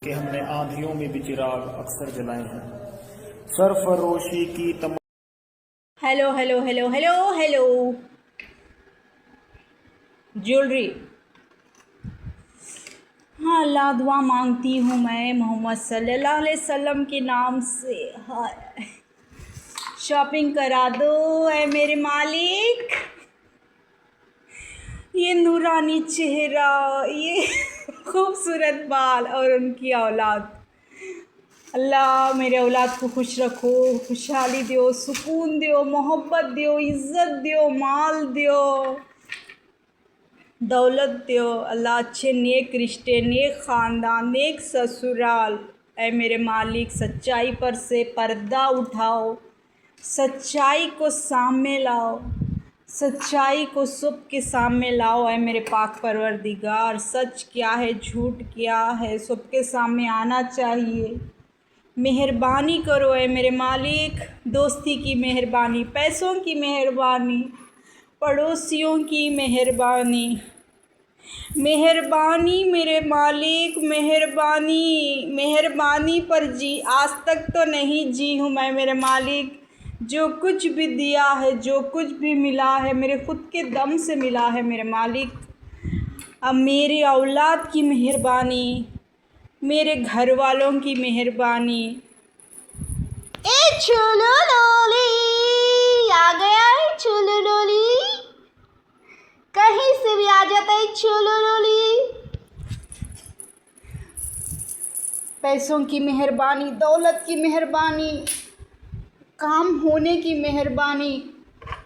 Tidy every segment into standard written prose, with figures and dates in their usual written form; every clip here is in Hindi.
कि हमने आंधियों में भी चिराग अक्सर जलाए हैं। सरफरोशी की hello hello hello hello hello jewellery. हाँ, अल्लाह दुआ मांगती हूँ मैं मोहम्मद सल्लल्लाहु अलैहि वसल्लम के नाम से। हाय, शॉपिंग करा दो ऐ मेरे मालिक। ये नूरानी चेहरा, ये खूबसूरत बाल और उनकी औलाद। अल्लाह मेरे औलाद को खुश रखो, खुशहाली दो, सुकून दो, मोहब्बत दो, इज़्ज़त दो, माल दो, दौलत दो। अल्लाह अच्छे नेक रिश्ते, नेक ख़ानदान, नेक ससुराल। ऐ मेरे मालिक, सच्चाई पर से पर्दा उठाओ, सच्चाई को सामने लाओ, सच्चाई को सबके सामने लाओ। ऐ मेरे पाक परवरदिगार, सच क्या है झूठ क्या है सबके सामने आना चाहिए। मेहरबानी करो ऐ मेरे मालिक, दोस्ती की मेहरबानी, पैसों की मेहरबानी, पड़ोसियों की मेहरबानी, मेहरबानी मेरे मालिक, मेहरबानी, मेहरबानी पर जी आज तक तो नहीं जी हूँ मैं मेरे मालिक। जो कुछ भी दिया है, जो कुछ भी मिला है, मेरे खुद के दम से मिला है मेरे मालिक। अब मेरी औलाद की मेहरबानी, मेरे घर वालों की मेहरबानी। ए छोलो लोली, आ गया है छोलो लोली, कहीं से भी आ जाता है छोलो लोली। पैसों की मेहरबानी, दौलत की मेहरबानी, काम होने की मेहरबानी,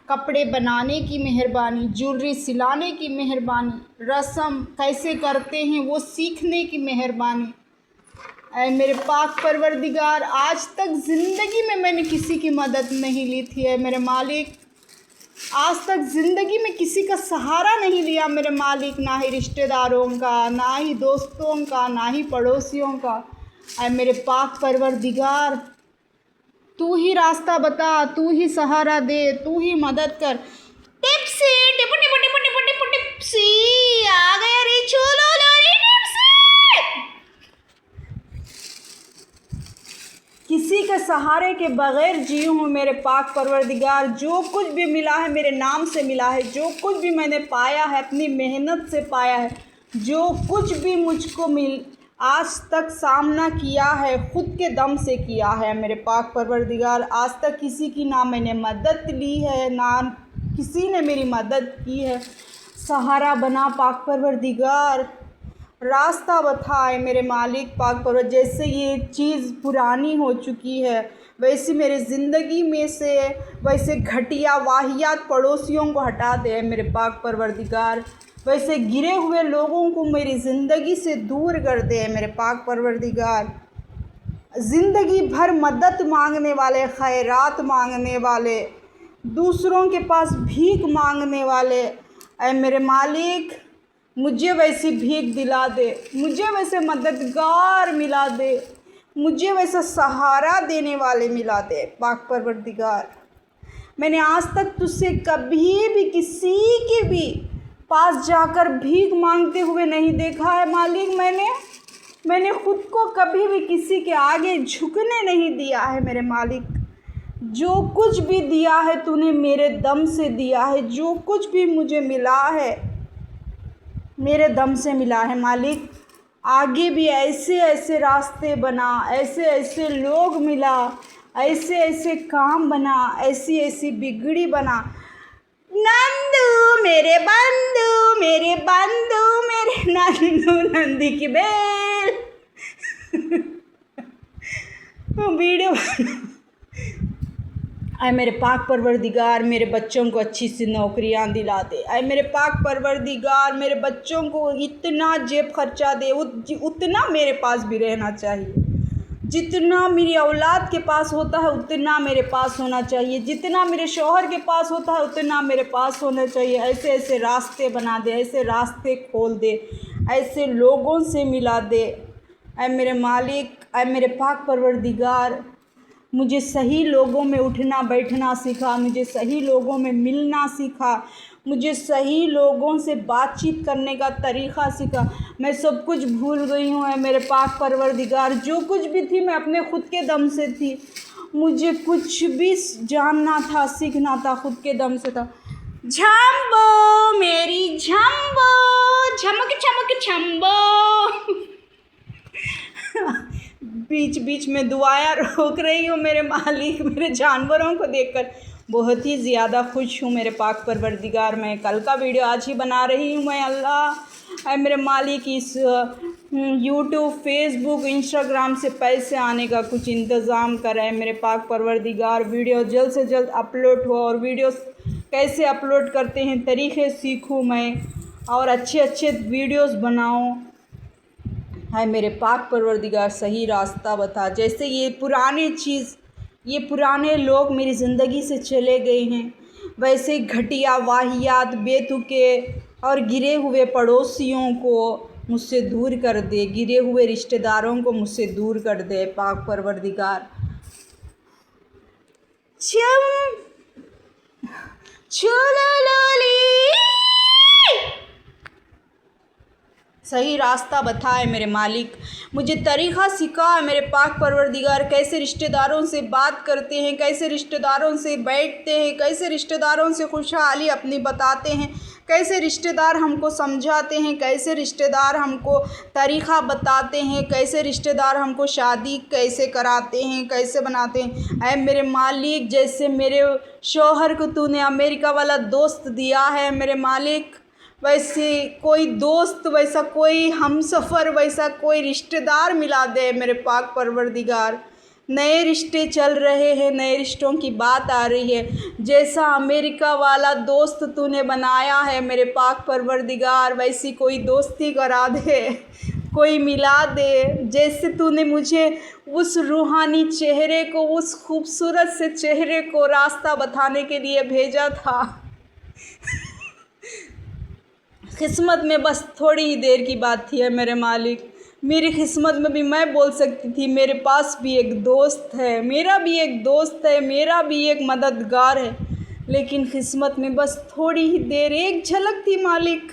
कपड़े बनाने की मेहरबानी, ज्वेलरी सिलाने की मेहरबानी, रस्म कैसे करते हैं वो सीखने की मेहरबानी। ऐ मेरे पाक परवरदिगार, आज तक ज़िंदगी में मैंने किसी की मदद नहीं ली थी है मेरे मालिक। आज तक ज़िंदगी में किसी का सहारा नहीं लिया मेरे मालिक, ना ही रिश्तेदारों का, ना ही दोस्तों का, ना ही पड़ोसियों का। ऐ मेरे पाक परवरदिगार, तू ही रास्ता बता, तू ही सहारा दे, तू ही मदद कर। Tipsy tip tip tip tip tip tipsy, आ गया रे छोलो लोली टिप्सी। किसी के सहारे के बग़ैर जी हूँ मेरे पाक परवरदिगार। जो कुछ भी मिला है मेरे नाम से मिला है, जो कुछ भी मैंने पाया है अपनी मेहनत से पाया है, जो कुछ भी मुझको आज तक सामना किया है खुद के दम से किया है मेरे पाक परवरदिगार। आज तक किसी की ना मैंने मदद ली है, ना किसी ने मेरी मदद की है। सहारा बना पाक परवरदिगार, रास्ता बताए मेरे मालिक पाक परवर। जैसे ये चीज़ पुरानी हो चुकी है, वैसे मेरे ज़िंदगी में से वैसे घटिया वाहियात पड़ोसियों को हटा दे मेरे पाक परवरदिगार। वैसे गिरे हुए लोगों को मेरी ज़िंदगी से दूर कर दे मेरे पाक परवरदिगार। ज़िंदगी भर मदद मांगने वाले, खैरात मांगने वाले, दूसरों के पास भीख मांगने वाले, ऐ मेरे मालिक मुझे वैसी भीख दिला दे, मुझे वैसे मददगार मिला दे, मुझे वैसा सहारा देने वाले मिला दे पाक परवरदिगार। मैंने आज तक तुझसे कभी भी किसी के भी पास जाकर भीख मांगते हुए नहीं देखा है मालिक। मैंने खुद को कभी भी किसी के आगे झुकने नहीं दिया है मेरे मालिक। जो कुछ भी दिया है तूने मेरे दम से दिया है, जो कुछ भी मुझे मिला है मेरे दम से मिला है मालिक। आगे भी ऐसे ऐसे रास्ते बना, ऐसे ऐसे लोग मिला, ऐसे ऐसे काम बना, ऐसी ऐसी बिगड़ी बना। नंदू मेरे बंधु, मेरे बंधु, मेरे नंदू नंदी की बेल। वीडियो आए मेरे पाक परवरदिगार, मेरे बच्चों को अच्छी सी नौकरियां दिला दे। आए मेरे पाक परवरदिगार, मेरे बच्चों को इतना जेब खर्चा दे, उतना मेरे पास भी रहना चाहिए। जितना मेरी औलाद के पास होता है उतना मेरे पास होना चाहिए, जितना मेरे शौहर के पास होता है उतना मेरे पास होना चाहिए। ऐसे ऐसे रास्ते बना दे, ऐसे रास्ते खोल दे, ऐसे लोगों से मिला दे। ऐ मेरे मालिक, ऐ मेरे पाक परवरदिगार, मुझे सही लोगों में उठना बैठना सिखा, मुझे सही लोगों में मिलना सिखा, मुझे सही लोगों से बातचीत करने का तरीक़ा सिखा। मैं सब कुछ भूल गई हूँ ऐ मेरे पाक परवरदिगार। जो कुछ भी थी मैं अपने खुद के दम से थी। मुझे कुछ भी जानना था, सीखना था, खुद के दम से था। झम्बो मेरी झम्बो, झमक झमक झम्बो। बीच बीच में दुआएं रोक रही हूँ मेरे मालिक, मेरे जानवरों को देखकर बहुत ही ज़्यादा खुश हूँ मेरे पाक परवरदिगार। मैं कल का वीडियो आज ही बना रही हूँ। मैं अल्लाह मेरे मालिक इस यूट्यूब, फेसबुक, इंस्टाग्राम से पैसे आने का कुछ इंतज़ाम कराए मेरे पाक परवरदिगार। वीडियो जल्द से जल्द अपलोड हो और वीडियोस कैसे अपलोड करते हैं तरीक़े सीखूँ मैं और अच्छे अच्छे वीडियोस बनाऊँ। हाय मेरे पाक परवरदिगार सही रास्ता बता। जैसे ये पुराने लोग मेरी ज़िंदगी से चले गए हैं, वैसे घटिया वाहियात, बेतुके और गिरे हुए पड़ोसियों को मुझसे दूर कर दे, गिरे हुए रिश्तेदारों को मुझसे दूर कर दे पाक परवरदिगार। सही रास्ता बताए मेरे मालिक, मुझे तरीक़ा सिखा मेरे पाक परवरदिगार। कैसे रिश्तेदारों से बात करते हैं, कैसे रिश्तेदारों से बैठते हैं, कैसे रिश्तेदारों से खुशहाली अपनी बताते हैं, कैसे रिश्तेदार हमको समझाते हैं, कैसे रिश्तेदार हमको तरीक़ा बताते हैं, कैसे रिश्तेदार हमको शादी कैसे कराते हैं, कैसे बनाते हैं। ऐ मेरे मालिक, जैसे मेरे शौहर को तूने अमेरिका वाला दोस्त दिया है मेरे मालिक, वैसे कोई दोस्त, वैसा कोई हमसफ़र, वैसा कोई रिश्तेदार मिला दे मेरे पाक परवरदिगार। नए रिश्ते चल रहे हैं, नए रिश्तों की बात आ रही है। जैसा अमेरिका वाला दोस्त तूने बनाया है मेरे पाक परवरदिगार, वैसी कोई दोस्ती करा दे, कोई मिला दे। जैसे तूने मुझे उस रूहानी चेहरे को, उस खूबसूरत से चेहरे को रास्ता बताने के लिए भेजा था। किस्मत में बस थोड़ी ही देर की बात थी है मेरे मालिक। मेरी किस्मत में भी मैं बोल सकती थी मेरे पास भी एक दोस्त है, मेरा भी एक दोस्त है, मेरा भी एक मददगार है, लेकिन किस्मत में बस थोड़ी ही देर, एक झलक थी मालिक,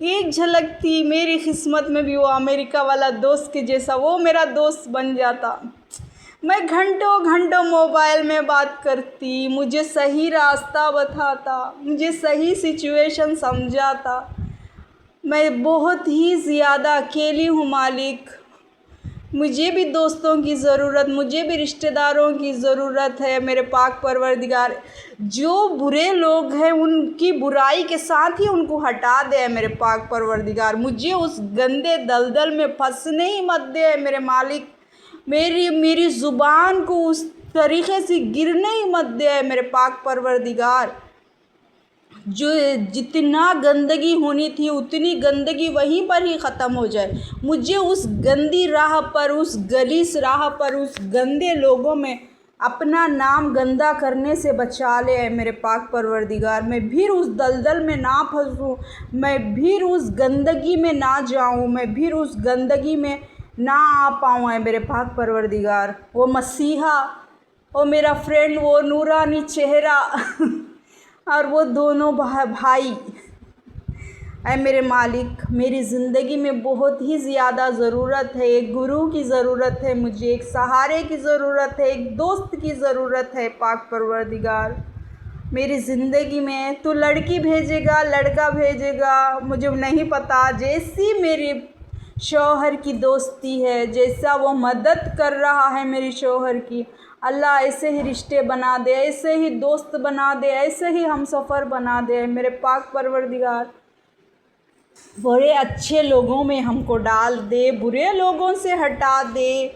एक झलक थी। मेरी किस्मत में भी वो अमेरिका वाला दोस्त के जैसा वो मेरा दोस्त बन जाता। मैं घंटों घंटों मोबाइल में बात करती, मुझे सही रास्ता बताता, मुझे सही सिचुएशन समझाता। मैं बहुत ही ज़्यादा अकेली हूँ मालिक। मुझे भी दोस्तों की ज़रूरत, मुझे भी रिश्तेदारों की ज़रूरत है मेरे पाक परवरदिगार। जो बुरे लोग हैं उनकी बुराई के साथ ही उनको हटा दे मेरे पाक परवरदिगार। मुझे उस गंदे दलदल में फंसने ही मत दे मेरे मालिक। मेरी ज़ुबान को उस तरीक़े से गिरने ही मत दे मेरे पाक परवरदिगार। जो जितना गंदगी होनी थी उतनी गंदगी वहीं पर ही ख़त्म हो जाए। मुझे उस गंदी राह पर, उस गलीस राह पर, उस गंदे लोगों में अपना नाम गंदा करने से बचा ले मेरे पाक परवरदिगार। मैं फिर उस दलदल में ना फंसूँ, मैं फिर उस गंदगी में ना जाऊँ, मैं फिर उस गंदगी में ना आ पाऊँ है मेरे पाक परवरदिगार। वो मसीहा, वो मेरा फ्रेंड, वो नूरानी चेहरा और वो दोनों भाई ऐ मेरे मालिक, मेरी ज़िंदगी में बहुत ही ज़्यादा ज़रूरत है। एक गुरु की ज़रूरत है मुझे, एक सहारे की ज़रूरत है, एक दोस्त की ज़रूरत है पाक परवरदिगार। मेरी ज़िंदगी में तू लड़की भेजेगा, लड़का भेजेगा, मुझे नहीं पता। जैसी मेरे शौहर की दोस्ती है, जैसा वो मदद कर रहा है मेरी शौहर की, अल्लाह ऐसे ही रिश्ते बना दे, ऐसे ही दोस्त बना दे, ऐसे ही हमसफ़र बना दे मेरे पाक परवरदिगार। बड़े अच्छे लोगों में हमको डाल दे, बुरे लोगों से हटा दे,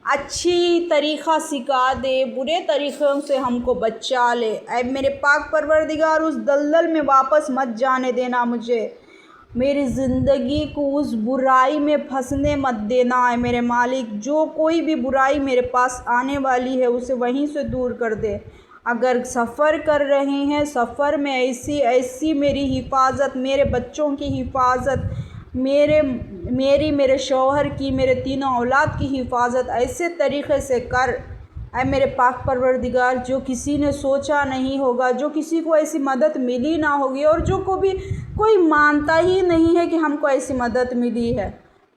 अच्छी तरीक़ा सिखा दे, बुरे तरीक़ों से हमको बचा ले। ऐ मेरे पाक परवरदिगार, उस दलदल में वापस मत जाने देना मुझे। मेरी ज़िंदगी को उस बुराई में फंसने मत देना है मेरे मालिक। जो कोई भी बुराई मेरे पास आने वाली है उसे वहीं से दूर कर दे। अगर सफ़र कर रहे हैं, सफ़र में ऐसी मेरी हिफाजत, मेरे बच्चों की हिफाजत, मेरे शौहर की, मेरे तीनों औलाद की हिफाजत ऐसे तरीक़े से कर ऐ मेरे पाक परवरदिगार, जो किसी ने सोचा नहीं होगा, जो किसी को ऐसी मदद मिली ना होगी और जो को भी कोई मानता ही नहीं है कि हमको ऐसी मदद मिली है,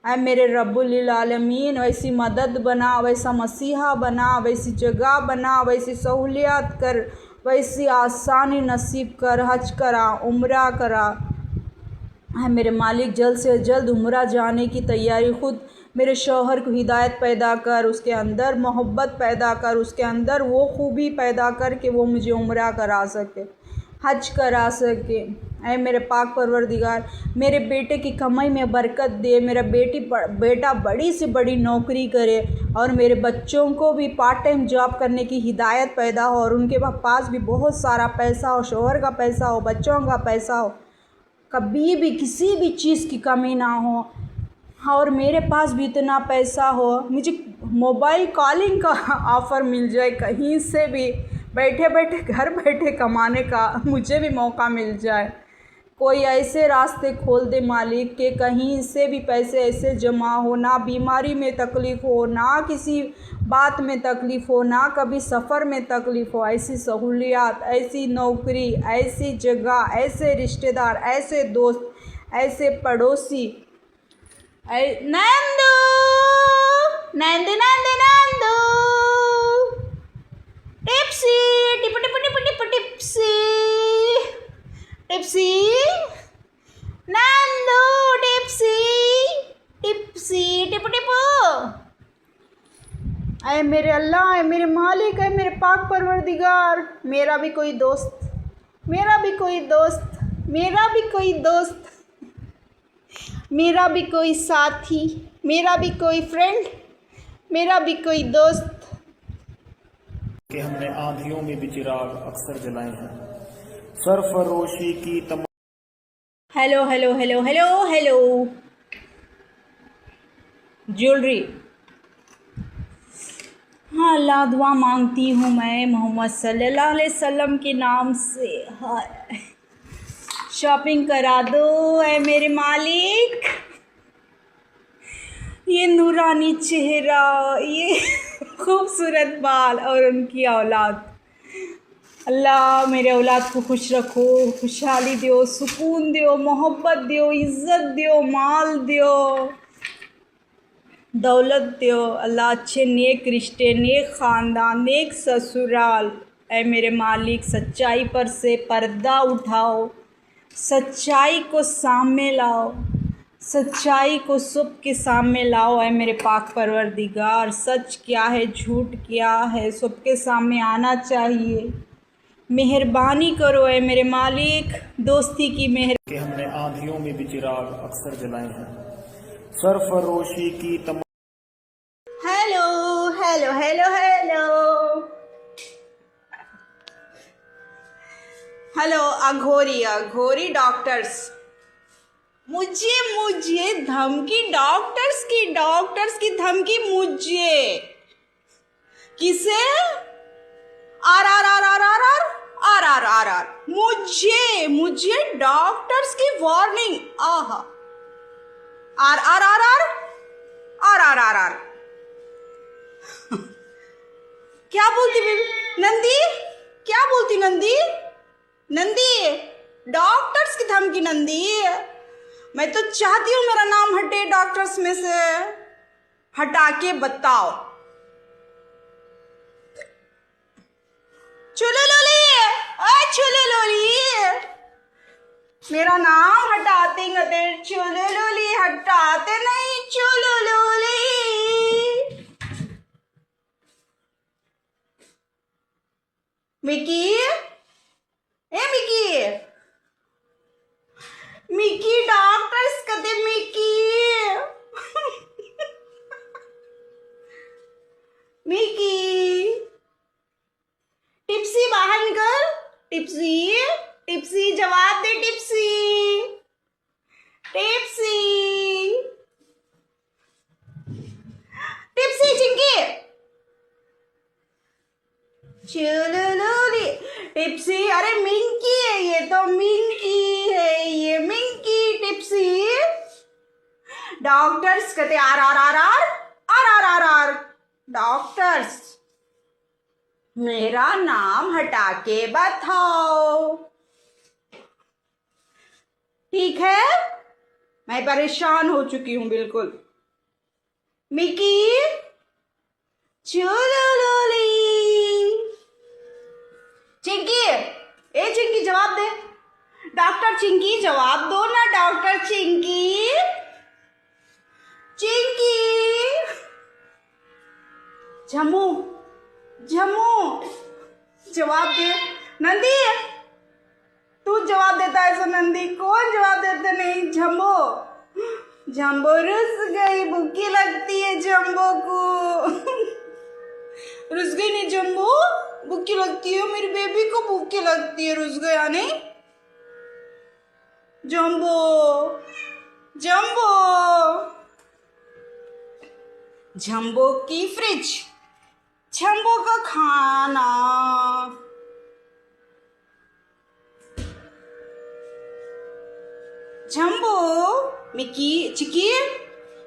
ऐ मेरे रब्बुल आलमीन वैसी मदद बना, वैसा मसीहा बना, वैसी जगह बना, वैसी सहूलियत कर, वैसी आसानी नसीब कर, हज करा, उम्रा करा। है मेरे मालिक, जल्द से जल्द उम्रा जाने की तैयारी खुद मेरे शौहर को हिदायत पैदा कर, उसके अंदर मोहब्बत पैदा कर, उसके अंदर वो खूबी पैदा कर कि वो मुझे उम्रा करा सके, हज करा सके। ऐ मेरे पाक परवरदिगार, मेरे बेटे की कमाई में बरकत दे, मेरा बेटा बड़ी से बड़ी नौकरी करे और मेरे बच्चों को भी पार्ट टाइम जॉब करने की हिदायत पैदा हो और उनके पास भी बहुत सारा पैसा हो, शौहर का पैसा हो, बच्चों का पैसा हो, कभी भी किसी भी चीज़ की कमी ना हो और मेरे पास भी इतना पैसा हो, मुझे मोबाइल कॉलिंग का ऑफ़र मिल जाए, कहीं से भी बैठे बैठे घर बैठे कमाने का मुझे भी मौका मिल जाए। कोई ऐसे रास्ते खोल दे मालिक के कहीं से भी पैसे ऐसे जमा हो, ना बीमारी में तकलीफ़ हो, ना किसी बात में तकलीफ़ हो, ना कभी सफ़र में तकलीफ़ हो। ऐसी सहूलियत, ऐसी नौकरी, ऐसी जगह, ऐसे रिश्तेदार, ऐसे दोस्त, ऐसे पड़ोसी। Nandu Nandu Nandu Nandu tipsy tip tip tip tip tipsy tipsy Nandu tipsy tipsy tip tip. ऐ मेरे अल्लाह, ऐ मेरे मालिक, ऐ मेरे पाक परवरदिगार, मेरा भी कोई दोस्त, मेरा भी कोई दोस्त, मेरा भी कोई दोस्त, मेरा भी कोई साथी, मेरा भी कोई फ्रेंड, मेरा भी कोई दोस्त। कि हमने आंधियों में भी चिराग अक्सर जलाए हैं, सरफरोशी की तमाम। Hello hello hello hello hello jewellery. हाँ अल्लाह, दुआ मांगती हूँ मैं मोहम्मद सल्लल्लाहु अलैहि वसल्लम के नाम से, हाय शॉपिंग करा दो ऐ मेरे मालिक। ये नूरानी चेहरा, ये खूबसूरत बाल और उनकी औलाद, अल्लाह मेरे औलाद को खुश रखो, खुशहाली दो, सुकून दो, मोहब्बत दो, इज़्ज़त दो, माल दो, दौलत दो अल्लाह, अच्छे नेक रिश्ते, नेक ख़ानदान, नेक ससुराल। ऐ मेरे मालिक, सच्चाई पर से पर्दा उठाओ, सच्चाई को सामने लाओ, सच्चाई को सबके सामने लाओ। ऐ मेरे पाक परवरदिगार, सच क्या है, झूठ क्या है, सबके सामने आना चाहिए। मेहरबानी करो ऐ मेरे मालिक, दोस्ती की मेहर। कि हमने आंधियों में भी चिराग अक्सर जलाए हैं, सरफरोशी की तमाम। Hello hello hello hello hello अघोरी अघोरी डॉक्टर्स, मुझे धमकी, डॉक्टर्स की धमकी मुझे, किसे? आर आर आर आर आर आर आर आर आर आर मुझे डॉक्टर्स की वार्निंग। आहा, आर आर आर आर आर आर आर आर क्या बोलती बेबी नंदी, क्या बोलती नंदी? नंदी, डॉक्टर्स की धमकी नंदी। मैं तो चाहती हूँ मेरा नाम हटे डॉक्टर्स में से, हटा के बताओ। चुले लोली, चुले लोली, मेरा नाम हटाते चुले लोली, हटाते नहीं चुले लोली। मिकी, ए मिकी, मिकी डॉक्टर्स कहते मिकी मिकी, टिप्सी बाहर निकल, टिप्सी टिप्सी जवाब दे, टिप्सी टिप्सी टिप्सी चिंकी, चलो लोली, टिप्सी, अरे मिंकी है ये तो, मिंकी है ये, मिंकी। टिप्सी, डॉक्टर्स कहते आर आर आर आर आर आर आर आर, डॉक्टर्स मेरा नाम हटा के बताओ। ठीक है, मैं परेशान हो चुकी हूं बिल्कुल। मिकी चुलुलुली। चिंकी, ए चिंकी जवाब दे। डॉक्टर चिंकी जवाब दो ना, डॉक्टर चिंकी। चिंकी। झमू झमू जवाब दे। नंदी, तू जवाब देता है। सो नंदी, कौन जवाब देते नहीं? जम्बो। जम्बो रुस गई, भूखी लगती है जम्बो को। रुस गई नहीं जम्बो, भूखी लगती है। मेरी बेबी को भूखी लगती है। रुस गया नहीं जम्बो। जम्बो। जम्बो की फ्रिज, जम्बो का खाना। जम्बो। मिकी, चिकी,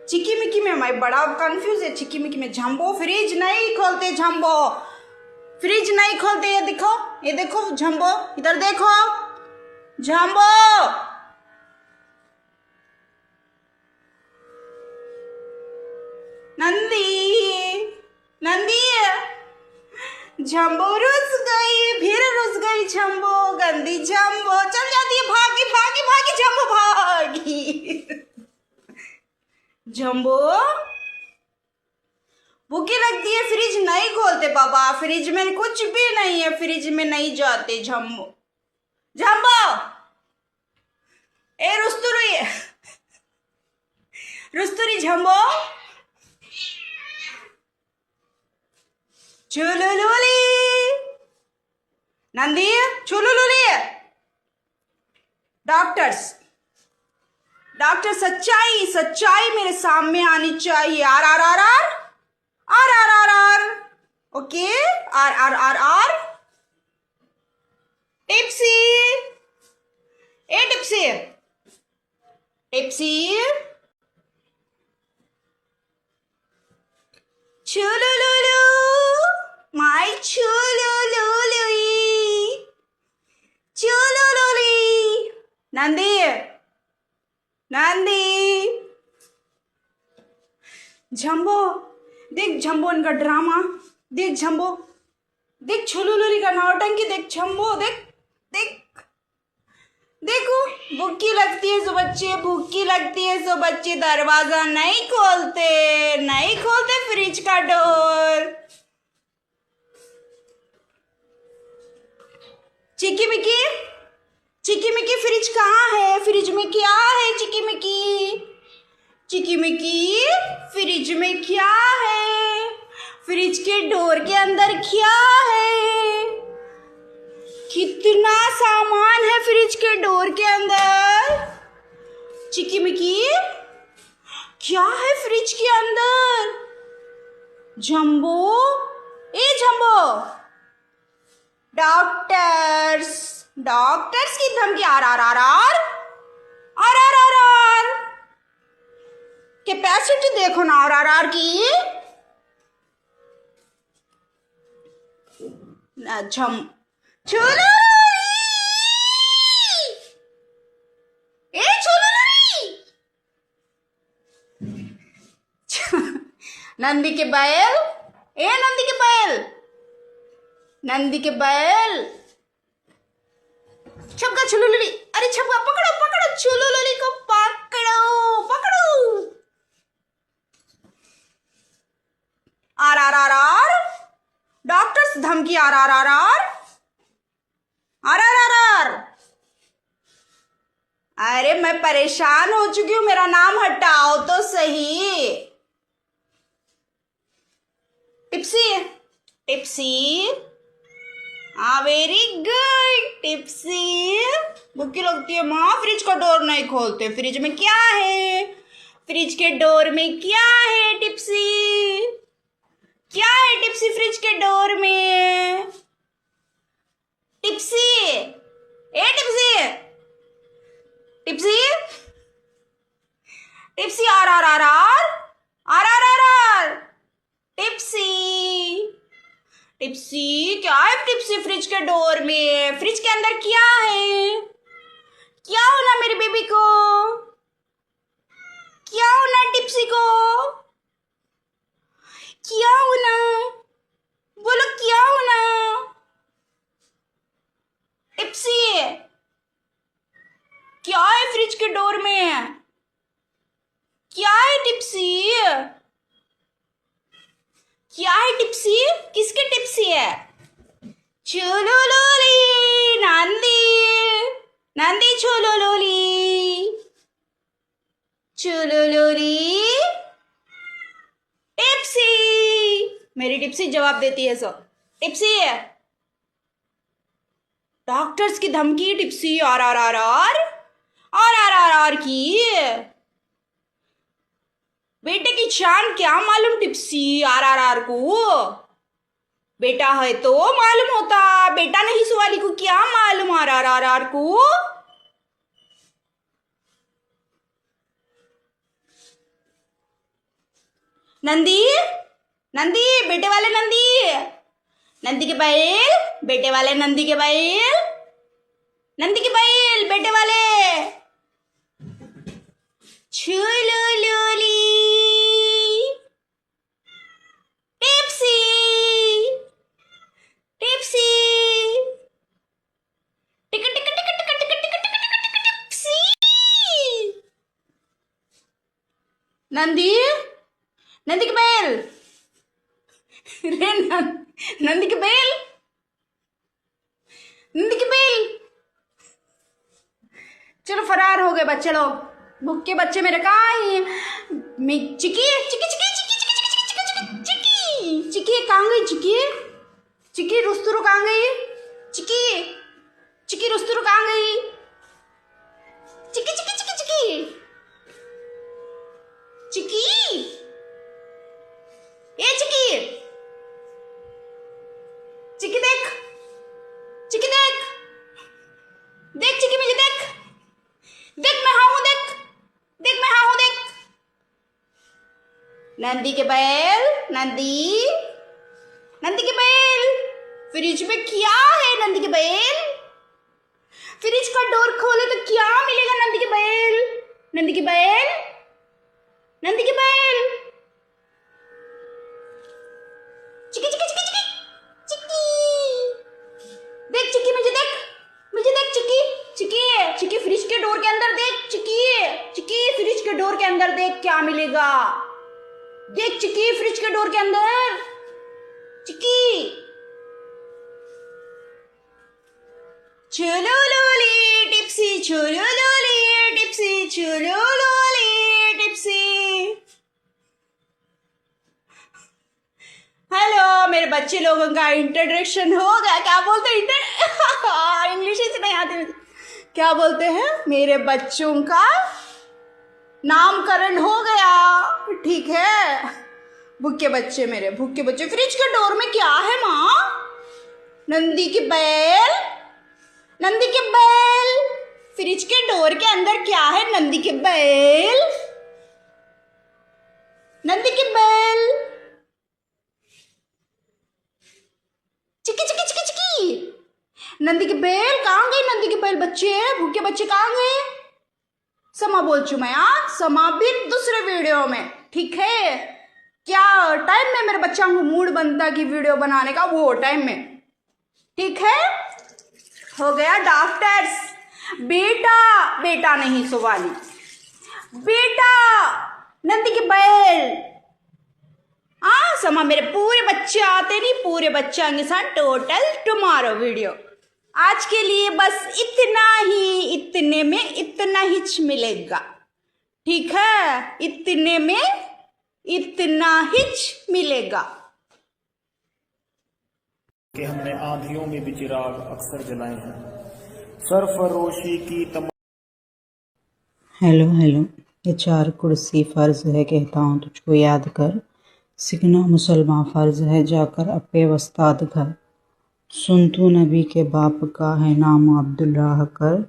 चिकी मिकी में मैं बड़ा कंफ्यूज है। चिकी मिकी में जम्बो फ्रिज नहीं खोलते। जम्बो फ्रिज नहीं खोलते। ये देखो जम्बो, इधर देखो जम्बो। नंदी, नंदी। जम्बो रुस गई, फिर रुस गई जम्बो। गंदी जम्बो चल जाती है। भागी भागी भागी जम्बो भागी। जम्बो भूखी लगती है, फ्रिज नहीं खोलते बाबा। फ्रिज में कुछ भी नहीं है, फ्रिज में नहीं जाते जम्बो। जम्बो ए रुस्तुरी, रुस्तुरी जम्बो। चुलुलुली। नंदी चुलुलुली। डॉक्टर्स, डॉक्टर सच्चाई, सच्चाई मेरे सामने आनी चाहिए। आर आर आर आर आर आर आर आर। ओके, आर आर आर आर। टिप्सी, ए टिप्सी, टिप्सी। चुलुलुलु, माय चुलुलुलुई, चुलुलुली। नंदी, नंदी। जम्बो देख, जम्बो इनका ड्रामा देख। जम्बो देख, छुलुलुली का नौटंकी देख। जम्बो देख, देख देखो, भूखी लगती है सो बच्चे, भूखी लगती है सो बच्चे दरवाजा नहीं खोलते, नहीं खोलते फ्रिज का डोर। चिकी मिकी, चिकी मिकी फ्रिज कहाँ है? फ्रिज में क्या है चिकी मिकी? चिकी मिकी फ्रिज में क्या है? फ्रिज के डोर के अंदर क्या है? कितना सामान है फ्रिज के डोर के अंदर? चिकी मिकी क्या है फ्रिज के अंदर? जम्बो, ए जम्बो। डॉक्टर्स, डॉक्टर्स की धमकी। आर आर आर आर आर आर आर आर। कैपेसिटी देखो ना आर आर आर की। झम चुलुलुली, ए चुलुलुली। नंदी के बैल, ए नंदी के बैल, नंदी के बैल। छपका चुलुलुली, अरे छपका पकड़ो पकड़ो, चुलुलुली को पकड़ो पकड़ो। आर आर आर आर। डॉक्टर्स धमकी। आर आर आर आर आर आर आर आर। अरे मैं परेशान हो चुकी हूं, मेरा नाम हटाओ तो सही। Tipsy, tipsy. हाँ वेरी गुड टिप्सी। भूखी लगती है माँ, फ्रिज का डोर नहीं खोलते। फ्रिज में क्या है? फ्रिज के डोर में क्या है टिप्सी? क्या है टिप्सी फ्रिज के डोर में? टिप्सी, ए टिप्सी, टिप्सी, टिप्सी। आर आर आर आर आर आर आर आर। टिप्सी, टिप्सी, क्या है टिप्सी फ्रिज के डोर में? फ्रिज के अंदर क्या है? क्या होना मेरी बेबी को? क्या होना टिप्सी को? क्या होना? बोलो क्या होना? टिप्सी, क्या है फ्रिज के डोर में? क्या है टिप्सी? क्या है टिप्सी? किसके टिप्सी है? चलो लोली नंदी, नंदी चलो लोली, चलो लोली। टिप्सी, मेरी टिप्सी जवाब देती है। सो टिप्सी है, डॉक्टर्स की धमकी। टिप्सी आर आर आर आर आर आर आर आर की बेटे की जान क्या मालूम टिप्सी आर आर आर को? बेटा है तो मालूम होता, बेटा नहीं सुवाली को क्या मालूम आर आर आर आर को? नंदी, नंदी बेटे वाले नंदी, नंदी के बैल, बेटे वाले नंदी के बैल, नंदी के बैल बेटे वाले। चलो लोली टिप्सी, टिप्सी टिक टिक टिक टिक टिक टिक टिक टिक टिप्सी। नंदी, नंदी के बैल रे नंदी के बैल, नंदी के बैल। चलो फरार हो गए बच्चे लोग, भूखे बच्चे मेरे कहाँ हैं? चिकी चिकी चिकी चिकी चिकी चिकी चिकी चिकी चिकी कहाँ गई? चिकी, चिकी रुस्तुरु कहाँ गई? चिकी, चिकी रुस्तुरु कहाँ गई? चिकी चिकी चिकी चिकी चिकी, ए चिकी, चिकी देख, चिकी देख, देख चिकी मुझे देख, देख मैं हाँ हूं, देख, देख मैं हाँ हूं, देख। नंदी के बैल, नंदी, नंदी के बैल, फ्रिज में क्या है? नंदी के बैल, फ्रिज का डोर खोले तो क्या मिलेगा? नंदी के बैल, नंदी के बैल, नंदी के बैल। चिकी चिकी चिकी चिकी चिकी, देख चिकी मुझे देख, मुझे देख चिकी, चिकी, चिकी फ्रिज के डोर के अंदर देख, चिकी, चिकी फ्रिज के डोर के अंदर देख क्या मिलेगा? देख चिकी फ्रिज के डोर के अंदर, चिकी। चलो लोली टिप्सी, चलो लोली टिप्सी, चलो लोली टिप्सी। हेलो, मेरे बच्चे लोगों का इंट्रोडक्शन हो गया। क्या बोलते हैं? इंग्लिश ही से नहीं आती मुझे। क्या बोलते हैं? मेरे बच्चों का नामकरण हो गया, ठीक है? भूखे बच्चे, मेरे भूखे बच्चे। फ्रिज के डोर में क्या है माँ? नंदी की बैल, नंदी के बैल। फ्रिज के डोर के अंदर क्या है? नंदी के बैल, नंदी के बैल। चिकी चिकी चिकी चिकी, नंदी के बैल कहाँ गई? नंदी के बैल बच्चे, भूखे बच्चे कहाँ गए? समा बोल चू मैं, समा भी दूसरे वीडियो में, ठीक है? क्या टाइम में मेरे बच्चा को मूड बनता कि वीडियो बनाने का, वो टाइम में, ठीक है? हो गया डॉक्टर्स। बेटा, बेटा नहीं सुवाली, बेटा नंदी के बैल। समा मेरे पूरे बच्चे आते नहीं, पूरे बच्चे आएंगे साथ टोटल टुमारो वीडियो। आज के लिए बस इतना ही, इतने में इतना ही मिलेगा, ठीक है? इतने में इतना ही मिलेगा कि हमने आंधियों में भी चिराग अक्सर जलाए हैं, सरफरोशी की हेलो हेलो, ये 4 कुर्सी फ़र्ज़ है कहता हूँ तुझको याद कर, सीखना मुसलमान फ़र्ज़ है जाकर अपे वस्ताद घर। सुन तू नबी के बाप का है नाम अब्दुल्लाह कर,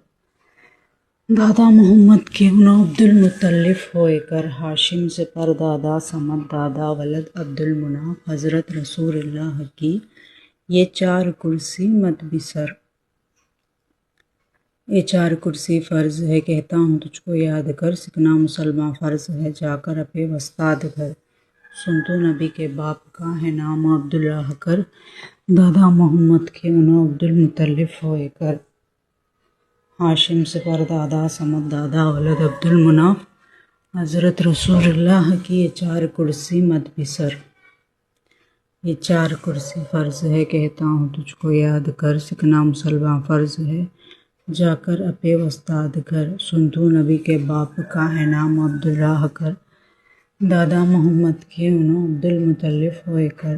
दादा मोहम्मद के उन्हें अब्दुल मुत्तलिफ होए कर, हाशिम से परदादा समद दादा वलद अब्दुल मुनाफ हज़रत रसूलुल्लाह की ये चार कुर्सी मत बिसर। ये चार कुर्सी फ़र्ज़ है कहता हूँ तुझको याद कर, सीखना मुसलमान फ़र्ज़ है जाकर अपे वस्ताद घर। सुन तो नबी के बाप का है नाम अब्दुल्लाह कर, दादा मोहम्मद के उन्हों अब्दुल मुतल्लिफ होए कर। हाशिम से परदादा समद दादा वलद अब्दुल मुनाफ, हज़रत रसूलुल्लाह की ये चार कुर्सी मत बिसर। ये चार कुर्सी फ़र्ज़ है कहता हूँ तुझको याद कर, सीखना मुसलमान फ़र्ज़ है जाकर अपे वस्ताद घर। सुन तू नबी के बाप का है नाम अब्दुल्लाह कर, दादा मोहम्मद के उन्हों अब्दुल मुतल्लिफ होए कर।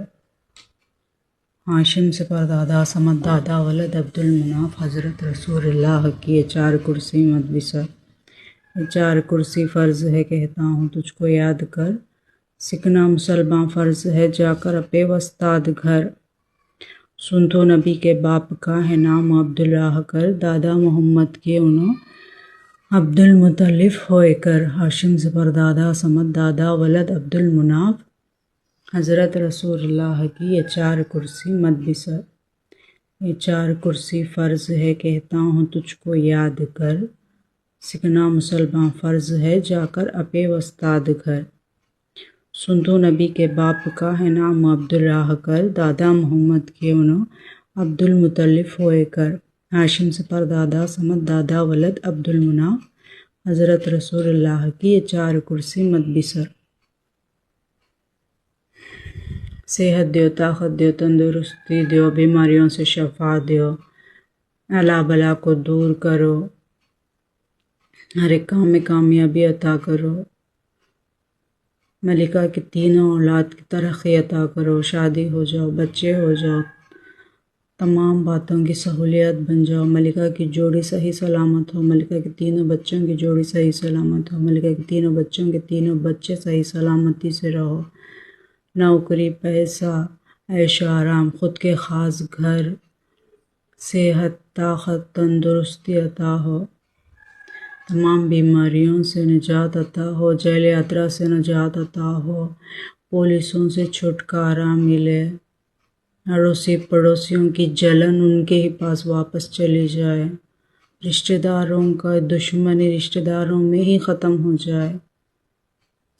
हाशिम से परदादा समद दादा वलद अब्दुल मुनाफ, हज़रत रसूलुल्लाह की ये चार कुर्सी मत बिसर। ये चार कुर्सी फ़र्ज़ है कहता हूँ तुझको याद कर, सीखना मुसलमान फ़र्ज़ है जाकर अपे वस्ताद घर। सुन तो नबी के बाप का है नाम अब्दुल्लाह कर, दादा मोहम्मद के उन्हों अब्दुल मुतल्लिफ होए कर। हाशिम से परदादा समद दादा वलद अब्दुल मुनाफ, हज़रत रसूलुल्लाह की ये चार कुर्सी मत बिसर। ये चार कुर्सी फ़र्ज़ है कहता हूँ तुझको याद कर, सीखना मुसलमान फ़र्ज़ है जाकर अपे वस्ताद घर। सुन तो नबी के बाप का है नाम अब्दुल्लाह कर, दादा मोहम्मद के उन्हों अब्दुल मुतल्लिफ होए कर। हाशिम से परदादा समद दादा वलद अब्दुल मुनाफ, हज़रत रसूलुल्लाह की ये चार कुर्सी मत बिसर। सेहत दियो, ताकत दियो, तंदुरुस्ती दियो, बीमारियों से शफा दियो, अला बला को दूर करो, हर एक काम में कामयाबी अता करो, मलिका की तीनों औलाद की तरक्की अता करो, शादी हो जाओ, बच्चे हो जाओ, तमाम बातों की सहूलियत बन जाओ, मलिका की जोड़ी सही सलामत हो, मलिका के तीनों बच्चों की जोड़ी सही सलामत हो, मलिका के तीनों बच्चों के तीनों बच्चे सही सलामती से रहो, नौकरी, पैसा, ऐशो आराम, ख़ुद के ख़ास घर, सेहत, ताकत, तंदुरुस्ती अता हो, तमाम बीमारियों से निजात अता हो, जेल यात्रा से निजात अता हो, पुलिसों से छुटकारा मिले, अड़ोसी पड़ोसियों की जलन उनके ही पास वापस चली जाए, रिश्तेदारों का दुश्मनी रिश्तेदारों में ही ख़त्म हो जाए,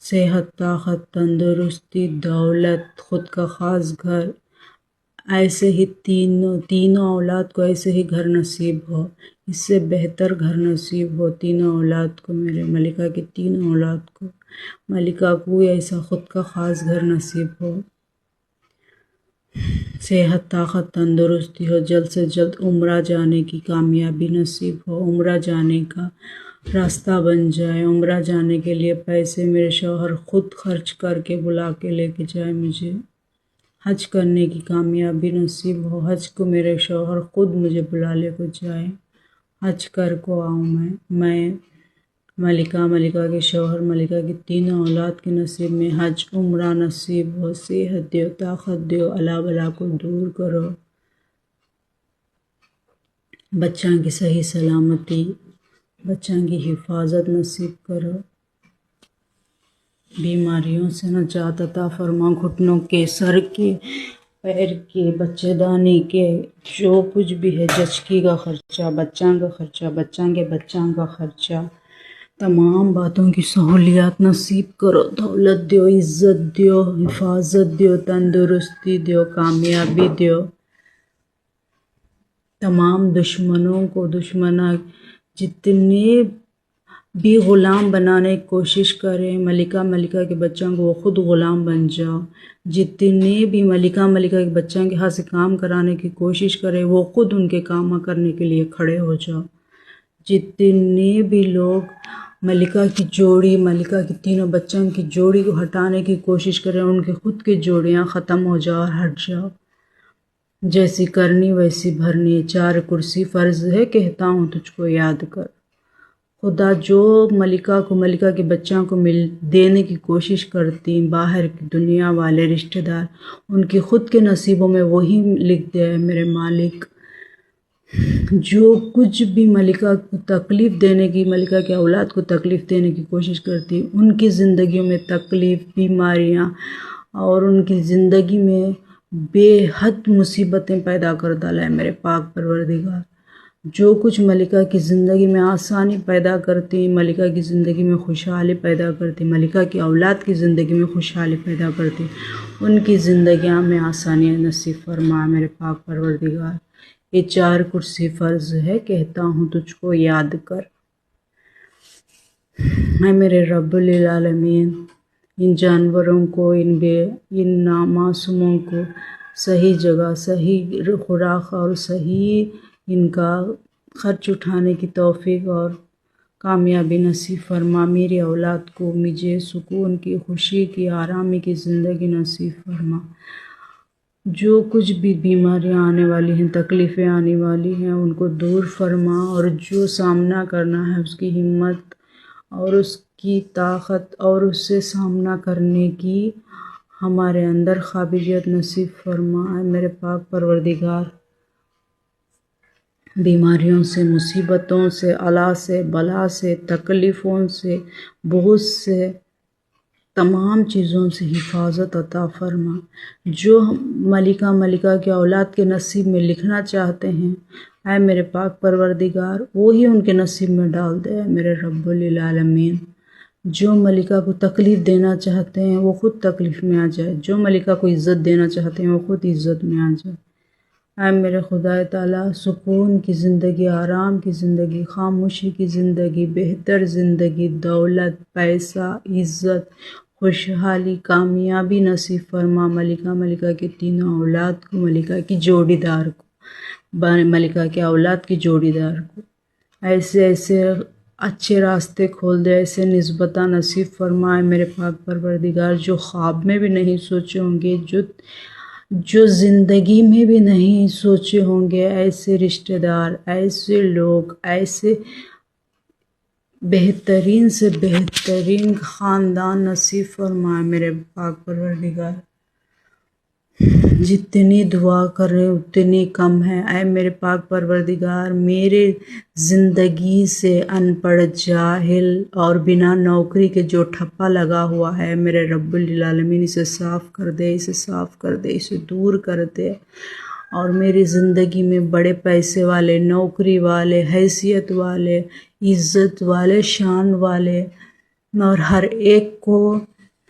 सेहत, ताकत, तंदुरुस्ती, दौलत, ख़ुद का ख़ास घर, ऐसे ही तीनों औलाद को ऐसे ही घर नसीब हो, इससे बेहतर घर नसीब हो तीनों औलाद को, मेरे मलिका की तीनों औलाद को, मलिका को ऐसा ख़ुद का ख़ास घर नसीब हो, सेहत, ताकत, तंदुरुस्ती हो, जल्द से जल्द उम्रा जाने की कामयाबी नसीब हो, उम्रा जाने का रास्ता बन जाए, उम्रा जाने के लिए पैसे मेरे शौहर ख़ुद खर्च करके बुला के लेके जाए, मुझे हज करने की कामयाबी नसीब हो, हज को मेरे शौहर ख़ुद मुझे बुला ले को जाए, हज कर को आऊँ मैं मलिका के शौहर, मलिका की तीनों औलाद के नसीब में हज उम्रा नसीब हो, सेहत दियो, ताकत दियो, अला बला को दूर करो, बच्चों की सही सलामती, बच्चों की हिफाजत नसीब करो, बीमारियों से निजात अता फरमा, घुटनों के, सर के, पैर के, बच्चेदानी के, जो कुछ भी है, जचकी का ख़र्चा, बच्चों का ख़र्चा, बच्चों के बच्चों का ख़र्चा, तमाम बातों की सहूलियत नसीब करो, दौलत दियो, इज़्ज़त दियो, हिफाजत दियो, तंदुरुस्ती दियो, कामयाबी दियो, तमाम दुश्मनों को जितने भी ग़ुलाम बनाने की कोशिश करें, मलिका के बच्चों को वो ख़ुद ग़ुलाम बन जाओ, जितने भी मलिका के बच्चों के हाथ से काम कराने की कोशिश करें वो ख़ुद उनके काम करने के लिए खड़े हो जाओ, जितने भी लोग मलिका की तीनों बच्चों की जोड़ी को हटाने की कोशिश करें उनके खुद की जोड़ियां ख़त्म हो जाओ और हट जाओ, जैसी करनी वैसी भरनी, चार कुर्सी फ़र्ज़ है कहता हूँ तुझको याद कर। खुदा जो मलिका के बच्चों को देने की कोशिश करती बाहर की दुनिया वाले रिश्तेदार, उनके ख़ुद के नसीबों में वही लिख दे है मेरे मालिक। जो कुछ भी मलिका को तकलीफ़ देने की, मलिका के औलाद को तकलीफ़ देने की कोशिश करती, उनकी ज़िंदगियों में तकलीफ़, बीमारियाँ और उनकी ज़िंदगी में बेहद मुसीबतें पैदा कर डाला है मेरे पाक परवरदिगार। जो कुछ मलिका की ज़िंदगी में आसानी पैदा करती, मलिका की ज़िंदगी में खुशहाली पैदा करती, मलिका की औलाद की ज़िंदगी में खुशहाली पैदा करती, उनकी ज़िंदगियाँ में आसानियाँ नसीब फरमा मेरे पाक परवरदिगार। ये 4 कुर्सी फ़र्ज़ है, कहता हूँ तुझको याद कर। मैं मेरे रब्बुल आलमीन इन जानवरों को, इन नामासूमों को सही जगह, सही खुराक और सही इनका खर्च उठाने की तौफीक और कामयाबी नसीब फरमा। मेरी औलाद को मुझे सुकून की, खुशी की, आरामी की ज़िंदगी नसीब फरमा। जो कुछ भी बीमारियां आने वाली हैं, तकलीफ़ें आने वाली हैं, उनको दूर फरमा और जो सामना करना है उसकी हिम्मत और उसकी ताकत और उससे सामना करने की हमारे अंदर काबिलियत नसीब फरमा मेरे पाक परवरदिगार। बीमारियों से, मुसीबतों से, अला से, बला से, तकलीफ़ों से, बहुत से तमाम चीज़ों से हिफाजत अता फरमा। जो मलिका की औलाद के नसीब में लिखना चाहते हैं, ऐ मेरे पाक परवरदिगार वो ही उनके नसीब में डाल दे मेरे रब्बुल आलमीन। जो मलिका को तकलीफ़ देना चाहते हैं वो ख़ुद तकलीफ़ में आ जाए, जो मलिका को इज़्ज़त देना चाहते हैं वो ख़ुद इज़्ज़त में आ जाए। ऐ मेरे खुदा ताला, सुकून की ज़िंदगी, आराम की ज़िंदगी, खामोशी की ज़िंदगी, बेहतर ज़िंदगी, दौलत, पैसा, इज़्ज़त, खुशहाली, कामयाबी नसीब फरमा मलिका की तीनों औलाद को, मलिका की जोड़ीदार को, मलिका के औलाद की जोड़ीदार को ऐसे ऐसे अच्छे रास्ते खोल दे, ऐसे निस्बता नसीब फरमाए मेरे पाक परवरदिगार। जो ख्वाब में भी नहीं सोचे होंगे, जो ज़िंदगी में भी नहीं सोचे होंगे, ऐसे रिश्तेदार, ऐसे लोग, ऐसे बेहतरीन से बेहतरीन ख़ानदान नसीब फरमाए मेरे पाक परवरदिगार। जितनी दुआ करें उतनी कम है। ऐ मेरे पाक परवरदिगार, मेरे ज़िंदगी से अनपढ़, जाहिल और बिना नौकरी के जो ठप्पा लगा हुआ है मेरे रब्बुल आलमीन, इसे साफ़ कर दे, इसे साफ़ कर दे, इसे दूर कर दे। और मेरी ज़िंदगी में बड़े पैसे वाले, नौकरी वाले, हैसियत वाले, इज़्ज़त वाले, शान वाले और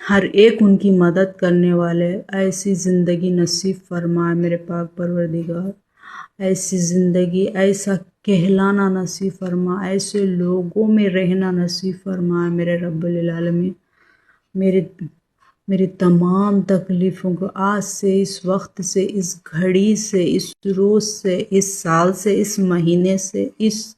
हर एक उनकी मदद करने वाले ऐसी ज़िंदगी नसीब फरमाए मेरे पाक परवरदिगार। ऐसी ज़िंदगी, ऐसा कहलाना नसीब फरमा, ऐसे लोगों में रहना नसीब फरमाए मेरे रब्बुल आलमीन। मेरी तमाम तकलीफ़ों को आज से, इस वक्त से, इस घड़ी से, इस रोज़ से, इस साल से, इस महीने से, इस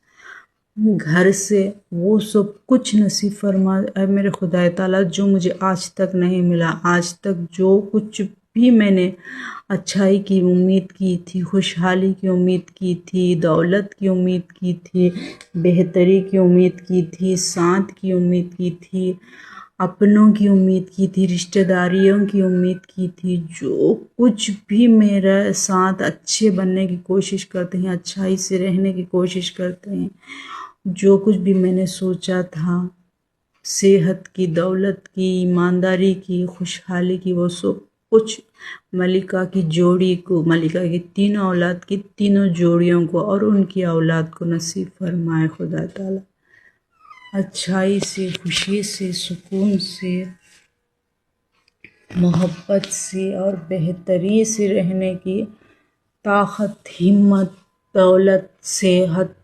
घर से, वो सब कुछ नसीब फरमा मेरे खुदा ताला। जो मुझे आज तक नहीं मिला, आज तक जो कुछ भी मैंने अच्छाई की उम्मीद की थी, खुशहाली की उम्मीद की थी, दौलत की उम्मीद की थी, बेहतरी की उम्मीद की थी, साथ की उम्मीद की थी, अपनों की उम्मीद की थी, रिश्तेदारियों की उम्मीद की थी, जो कुछ भी मेरे साथ अच्छे बनने की कोशिश करते हैं, अच्छाई से रहने की कोशिश करते हैं, जो कुछ भी मैंने सोचा था सेहत की, दौलत की, ईमानदारी की, खुशहाली की, वो सब कुछ मलिका की जोड़ी को, मलिका की तीनों औलाद की तीनों जोड़ियों को और उनकी औलाद को नसीब फरमाए खुदा ताला। अच्छाई से, खुशी से, सुकून से, मोहब्बत से और बेहतरी से रहने की ताकत, हिम्मत, दौलत, सेहत,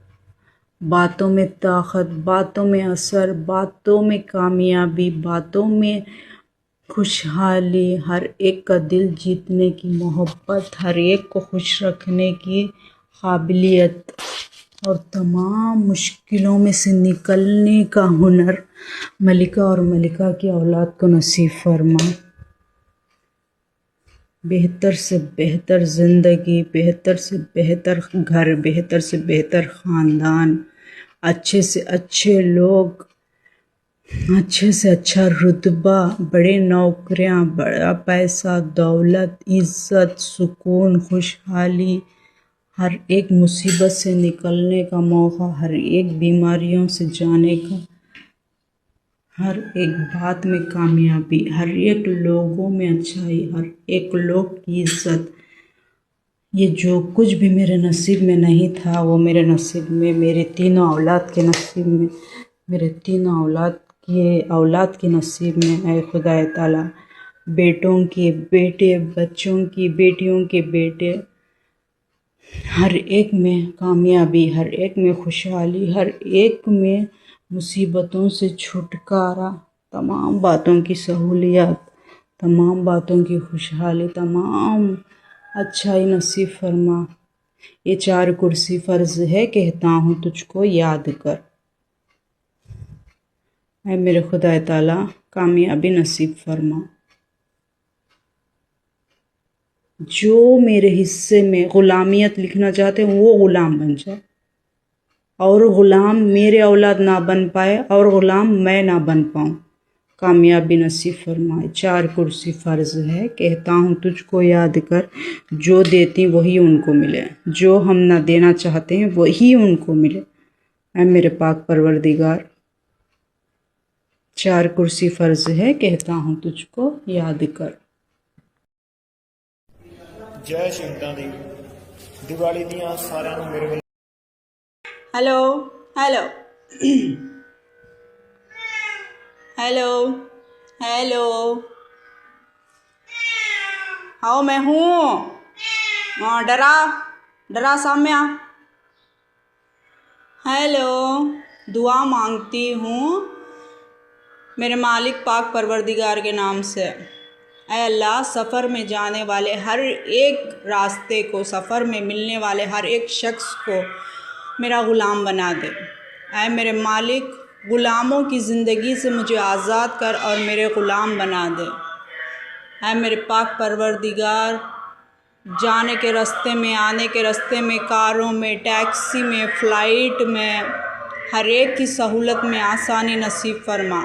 बातों में ताकत, बातों में असर, बातों में कामयाबी, बातों में खुशहाली, हर एक का दिल जीतने की मोहब्बत, हर एक को खुश रखने की काबिलियत और तमाम मुश्किलों में से निकलने का हुनर मलिका और मलिका की औलाद को नसीब फरमा। बेहतर से बेहतर ज़िंदगी, बेहतर से बेहतर घर, बेहतर से बेहतर ख़ानदान, अच्छे से अच्छे लोग, अच्छे से अच्छा रुतबा, बड़े नौकरियां, बड़ा पैसा, दौलत, इज़्ज़त, सुकून, खुशहाली, हर एक मुसीबत से निकलने का मौका, हर एक बीमारियों से जाने का, हर एक बात में कामयाबी, हर एक लोगों में अच्छाई, हर एक लोग की इज्जत। ये जो कुछ भी मेरे नसीब में नहीं था वो मेरे नसीब में, मेरे तीनों औलाद के नसीब में, मेरे तीनों औलाद के नसीब में है खुदा ताला। बेटों के बेटे, बच्चों की बेटियों के बेटे, हर एक में कामयाबी, हर एक में खुशहाली, हर एक में मुसीबतों से छुटकारा, तमाम बातों की सहूलियत, तमाम बातों की खुशहाली, तमाम अच्छाई नसीब फरमा। ये 4 कुर्सी फ़र्ज़ है कहता हूँ तुझको याद कर। ऐ मेरे खुदा ताला कामयाबी नसीब फरमा। जो मेरे हिस्से में ग़ुलामियत लिखना चाहते हैं वो ग़ुलाम बन जाए, और ग़ुलाम मेरे औलाद ना बन पाए, और ग़ुलाम मैं ना बन पाऊँ। कामयाबी नसीब फरमाए। 4 कुर्सी फ़र्ज़ है कहता हूँ तुझको याद कर। जो देती वही उनको मिले, जो हम ना देना चाहते हैं वही उनको मिले। ऐ मेरे पाक परवरदिगार, 4 कुर्सी फ़र्ज़ है कहता हूँ तुझको याद कर। ਜੈ ਸ਼ਹੀਦਾਂ ਦੀ ਦੀਵਾਲੀ ਦੀਆਂ ਸਾਰਿਆਂ ਨੂੰ ਮੇਰੇ ਵੱਲੋਂ हेलो हेलो हेलो हेलो, हाँ मैं हूँ। हाँ डरा सामने आ। हेलो, दुआ मांगती हूँ मेरे मालिक पाक परवरदिगार के नाम से। ऐ अल्लाह, सफ़र में जाने वाले हर एक रास्ते को, सफ़र में मिलने वाले हर एक शख्स को मेरा ग़ुलाम बना दे। ऐ मेरे मालिक, ग़ुलामों की ज़िंदगी से मुझे आज़ाद कर और मेरे ग़ुलाम बना दे। ऐ मेरे पाक परवरदिगार, जाने के रास्ते में, आने के रास्ते में, कारों में, टैक्सी में, फ़्लाइट में, हर एक की सहूलत में आसानी नसीब फरमा।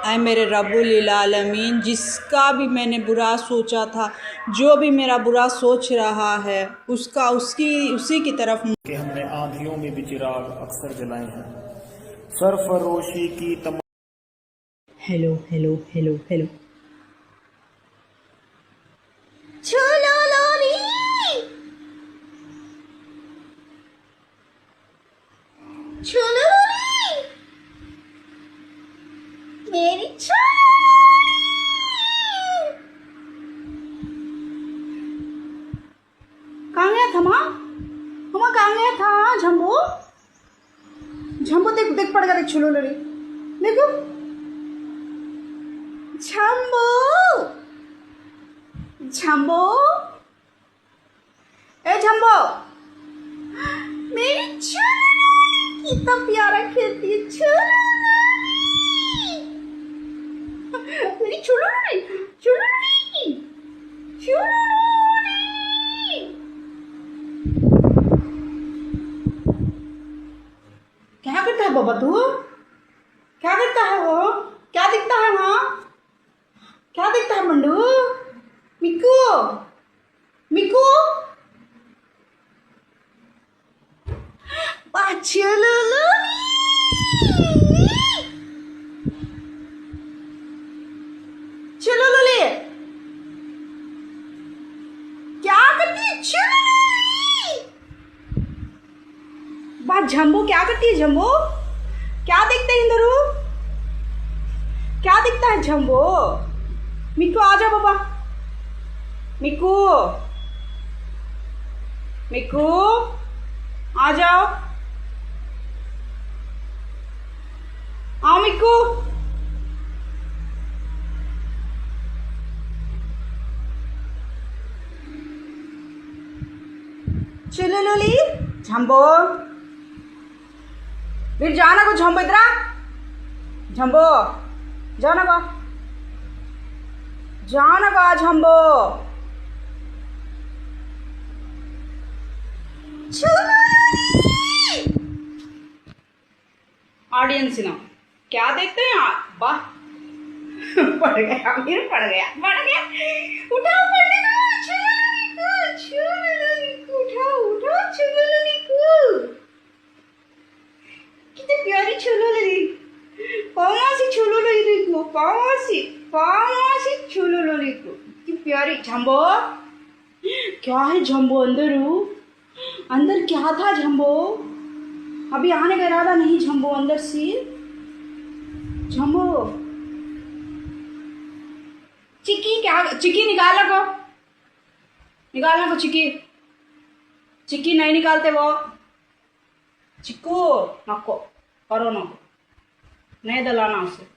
ऐ मेरे रब्बुल आलमीन, जिसका भी मैंने बुरा सोचा था, जो भी मेरा बुरा सोच रहा है, उसका उसी की तरफ कि हमने आंधियों में भी चिराग अक्सर जलाए हैं। सरफरोशी की हेलो हेलो हेलो हेलो। मेरी कहाँ गया था माँ? माँ कहाँ गया था? झम्बो झम्बो देख देख पड़ गया, देख छुलो लड़ी, देखो झम्बो झम्बो, ए झम्बो, मेरी कितना प्यारा खेलती है मेरी चुलुलुली। क्या करता है बाबा तू? क्या करता है वो? क्या दिखता है वहाँ? क्या दिखता है मंडू? मिक्कू मिक्कू, चुलुलुली क्या करती है? चुलुलुली बात झम्बो क्या करती है? झम्बो क्या देखते हैं इंदरू? क्या दिखता है झम्बो? मिक्कू आ जाओ बाबा, मिक्कू मिक्कू आ जाओ, आओ मिक्कू। चुलुलुली झम्बो, फिर जाना को झम्बो, इधर आ झम्बो, जाओ ना को झम्बो। ऑडियंस ना क्या देखते हैं आप? वाह पड़ गया, फिर पड़ गया, उठाओ पड़ने को, उठाओ चुलुलुली को, कितनी प्यारी चुलुलुली। ओ प्यारी झम्बो, क्या है झम्बो अंदर हूँ? अंदर क्या था झम्बो? अभी आने का इरादा नहीं झम्बो अंदर से? झम्बो चिक्की, क्या चिक्की निकाला को, निकालना को चिक्की, चिक्की नहीं निकालते वो। चिक्कू नको, करो नको, नहीं दलाना उसे।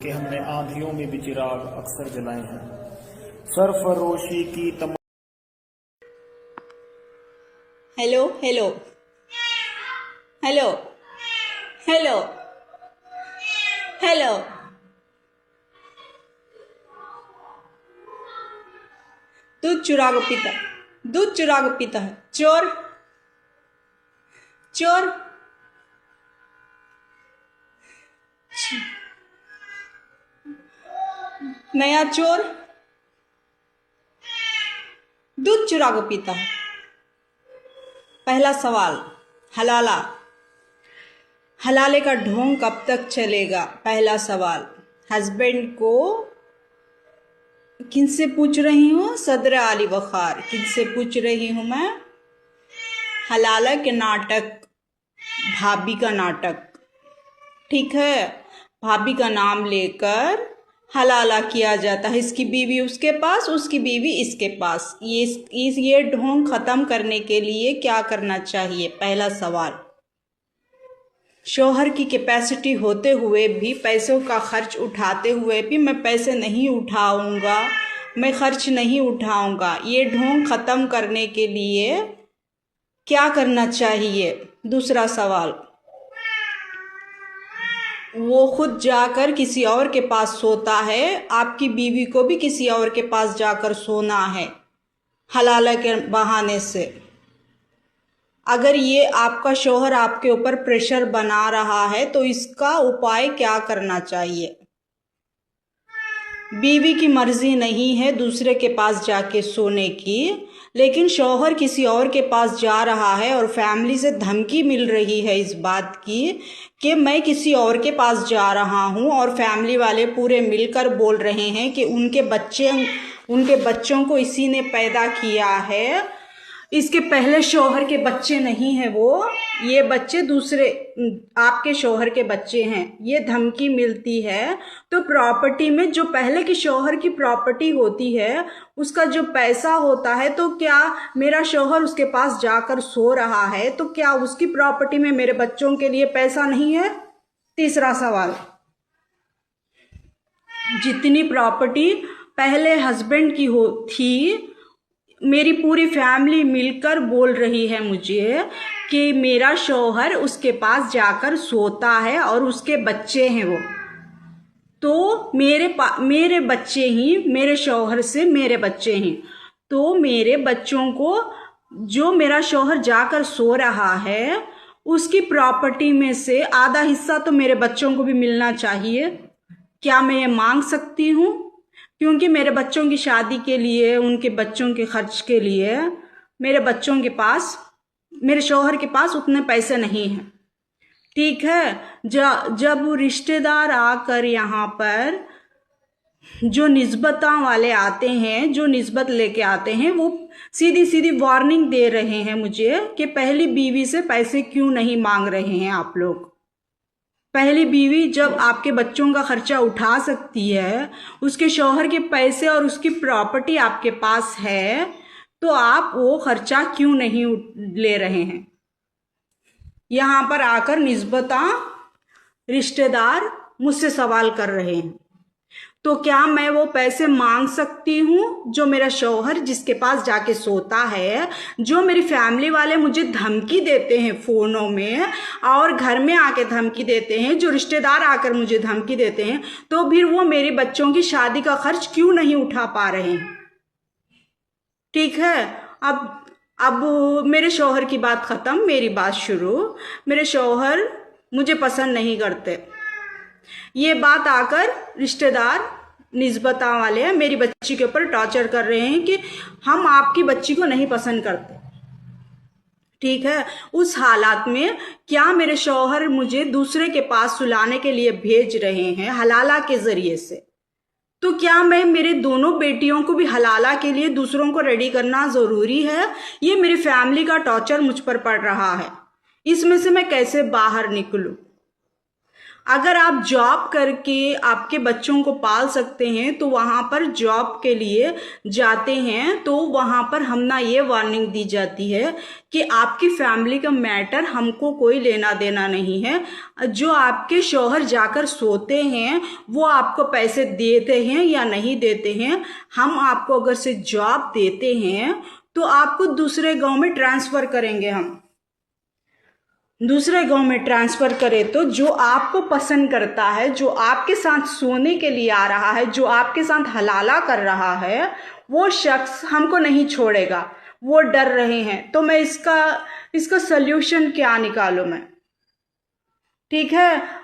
कि हमने आंधियों में भी चिराग अक्सर जलाए हैं। सरफरोशी की तमाम hello hello hello hello hello. दूध चुरा के पीता, दूध चुरा के पीता है, चोर चोर। नया चोर दूध चुरा के पीता है। पहला सवाल, हलाला, हलाले का ढोंग कब तक चलेगा? पहला सवाल। हस्बैंड को किनसे पूछ रही हूँ? सदर आली वखार, किनसे पूछ रही हूँ मैं? हलाला के नाटक, भाभी का नाटक, ठीक है। भाभी का नाम लेकर हलाला किया जाता है। इसकी बीवी उसके पास, उसकी बीवी इसके पास। ये ढोंग खत्म करने के लिए क्या करना चाहिए? पहला सवाल। शौहर की कैपेसिटी होते हुए भी, पैसों का खर्च उठाते हुए भी मैं पैसे नहीं उठाऊंगा, मैं खर्च नहीं उठाऊंगा, ये ढोंग खत्म करने के लिए क्या करना चाहिए? दूसरा सवाल। वो खुद जाकर किसी और के पास सोता है, आपकी बीवी को भी किसी और के पास जाकर सोना है हलाला के बहाने से। अगर ये आपका शौहर आपके ऊपर प्रेशर बना रहा है तो इसका उपाय क्या करना चाहिए? बीवी की मर्जी नहीं है दूसरे के पास जाके सोने की, लेकिन शौहर किसी और के पास जा रहा है और फैमिली से धमकी मिल रही है इस बात की कि मैं किसी और के पास जा रहा हूं, और फैमिली वाले पूरे मिलकर बोल रहे हैं कि उनके बच्चों को इसी ने पैदा किया है, इसके पहले शौहर के बच्चे नहीं हैं वो, ये बच्चे दूसरे आपके शौहर के बच्चे हैं, ये धमकी मिलती है। तो प्रॉपर्टी में जो पहले की शौहर की प्रॉपर्टी होती है उसका जो पैसा होता है, तो क्या मेरा शौहर उसके पास जाकर सो रहा है तो क्या उसकी प्रॉपर्टी में मेरे बच्चों के लिए पैसा नहीं है? तीसरा सवाल। जितनी प्रॉपर्टी पहले हस्बैंड की थी, मेरी पूरी फैमिली मिलकर बोल रही है मुझे कि मेरा शौहर उसके पास जाकर सोता है और उसके बच्चे हैं वो, तो मेरे बच्चे ही मेरे शौहर से मेरे बच्चे हैं, तो मेरे बच्चों को जो मेरा शौहर जाकर सो रहा है उसकी प्रॉपर्टी में से आधा हिस्सा तो मेरे बच्चों को भी मिलना चाहिए। क्या मैं ये मांग सकती हूँ? क्योंकि मेरे बच्चों की शादी के लिए, उनके बच्चों के खर्च के लिए मेरे बच्चों के पास, मेरे शौहर के पास उतने पैसे नहीं हैं, ठीक है। जब रिश्तेदार आकर यहाँ पर जो निस्बता वाले आते हैं, जो निस्बत लेके आते हैं, वो सीधी सीधी वार्निंग दे रहे हैं मुझे कि पहली बीवी से पैसे क्यों नहीं मांग रहे हैं आप लोग। पहली बीवी जब आपके बच्चों का खर्चा उठा सकती है, उसके शौहर के पैसे और उसकी प्रॉपर्टी आपके पास है, तो आप वो खर्चा क्यों नहीं ले रहे हैं? यहाँ पर आकर निस्बता रिश्तेदार मुझसे सवाल कर रहे हैं, तो क्या मैं वो पैसे मांग सकती हूँ जो मेरा शौहर जिसके पास जाके सोता है, जो मेरी फैमिली वाले मुझे धमकी देते हैं फ़ोनों में और घर में आके धमकी देते हैं, जो रिश्तेदार आकर मुझे धमकी देते हैं, तो फिर वो मेरे बच्चों की शादी का खर्च क्यों नहीं उठा पा रहे हैं? ठीक है। अब मेरे शौहर की बात ख़त्म, मेरी बात शुरू। मेरे शौहर मुझे पसंद नहीं करते, ये बात आकर रिश्तेदार निस्बता वाले हैं मेरी बच्ची के ऊपर टॉर्चर कर रहे हैं कि हम आपकी बच्ची को नहीं पसंद करते, ठीक है। उस हालात में क्या मेरे शौहर मुझे दूसरे के पास सुलाने के लिए भेज रहे हैं हलाला के जरिए से, तो क्या मैं मेरे दोनों बेटियों को भी हलाला के लिए दूसरों को रेडी करना ज़रूरी है? ये मेरी फैमिली का टॉर्चर मुझ पर पड़ रहा है, इसमें से मैं कैसे बाहर निकलूं? अगर आप जॉब करके आपके बच्चों को पाल सकते हैं तो वहाँ पर जॉब के लिए जाते हैं, तो वहाँ पर हम ना ये वार्निंग दी जाती है कि आपकी फैमिली का मैटर हमको कोई लेना देना नहीं है। जो आपके शौहर जाकर सोते हैं वो आपको पैसे देते हैं या नहीं देते हैं, हम आपको अगर से जॉब देते हैं तो आपको दूसरे गांव में ट्रांसफ़र करेंगे। हम दूसरे गांव में ट्रांसफ़र करें तो जो आपको पसंद करता है, जो आपके साथ सोने के लिए आ रहा है, जो आपके साथ हलाला कर रहा है, वो शख्स हमको नहीं छोड़ेगा। वो डर रहे हैं, तो मैं इसका सल्यूशन क्या निकालूं मैं? ठीक है,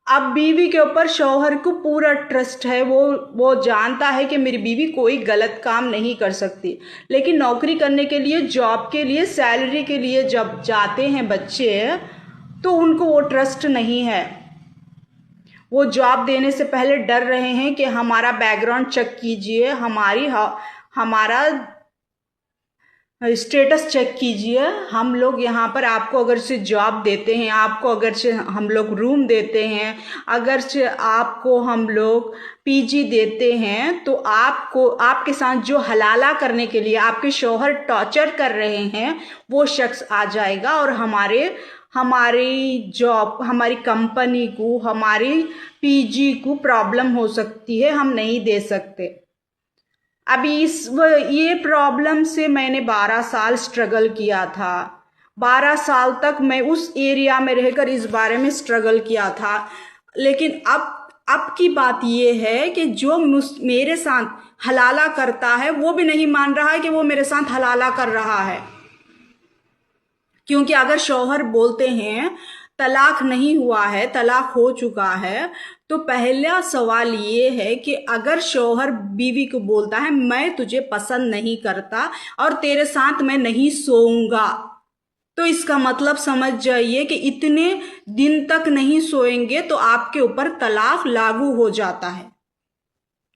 अब बीवी के ऊपर शौहर को पूरा ट्रस्ट है, वो जानता है कि मेरी बीवी कोई गलत काम नहीं कर सकती, लेकिन नौकरी करने के लिए, जॉब के लिए, सैलरी के लिए जब जाते हैं बच्चे तो उनको वो ट्रस्ट नहीं है। वो जॉब देने से पहले डर रहे हैं कि हमारा बैकग्राउंड चेक कीजिए, हमारा स्टेटस चेक कीजिए। हम लोग यहाँ पर आपको अगर से जॉब देते हैं, आपको अगर से हम लोग रूम देते हैं, अगर से आपको हम लोग पीजी देते हैं, तो आपके साथ जो हलाला करने के लिए आपके शौहर टॉर्चर कर रहे हैं वो शख्स आ जाएगा और हमारी जॉब, हमारी कंपनी को, हमारी पीजी को प्रॉब्लम हो सकती है, हम नहीं दे सकते। अभी ये प्रॉब्लम से मैंने 12 साल स्ट्रगल किया था। 12 साल तक मैं उस एरिया में रहकर इस बारे में स्ट्रगल किया था, लेकिन अब की बात ये है कि जो मेरे साथ हलाला करता है वो भी नहीं मान रहा है कि वो मेरे साथ हलाला कर रहा है। क्योंकि अगर शौहर बोलते हैं तलाक नहीं हुआ है, तलाक हो चुका है, तो पहला सवाल ये है कि अगर शौहर बीवी को बोलता है मैं तुझे पसंद नहीं करता और तेरे साथ मैं नहीं सोऊंगा, तो इसका मतलब समझ जाइए कि इतने दिन तक नहीं सोएंगे तो आपके ऊपर तलाक लागू हो जाता है।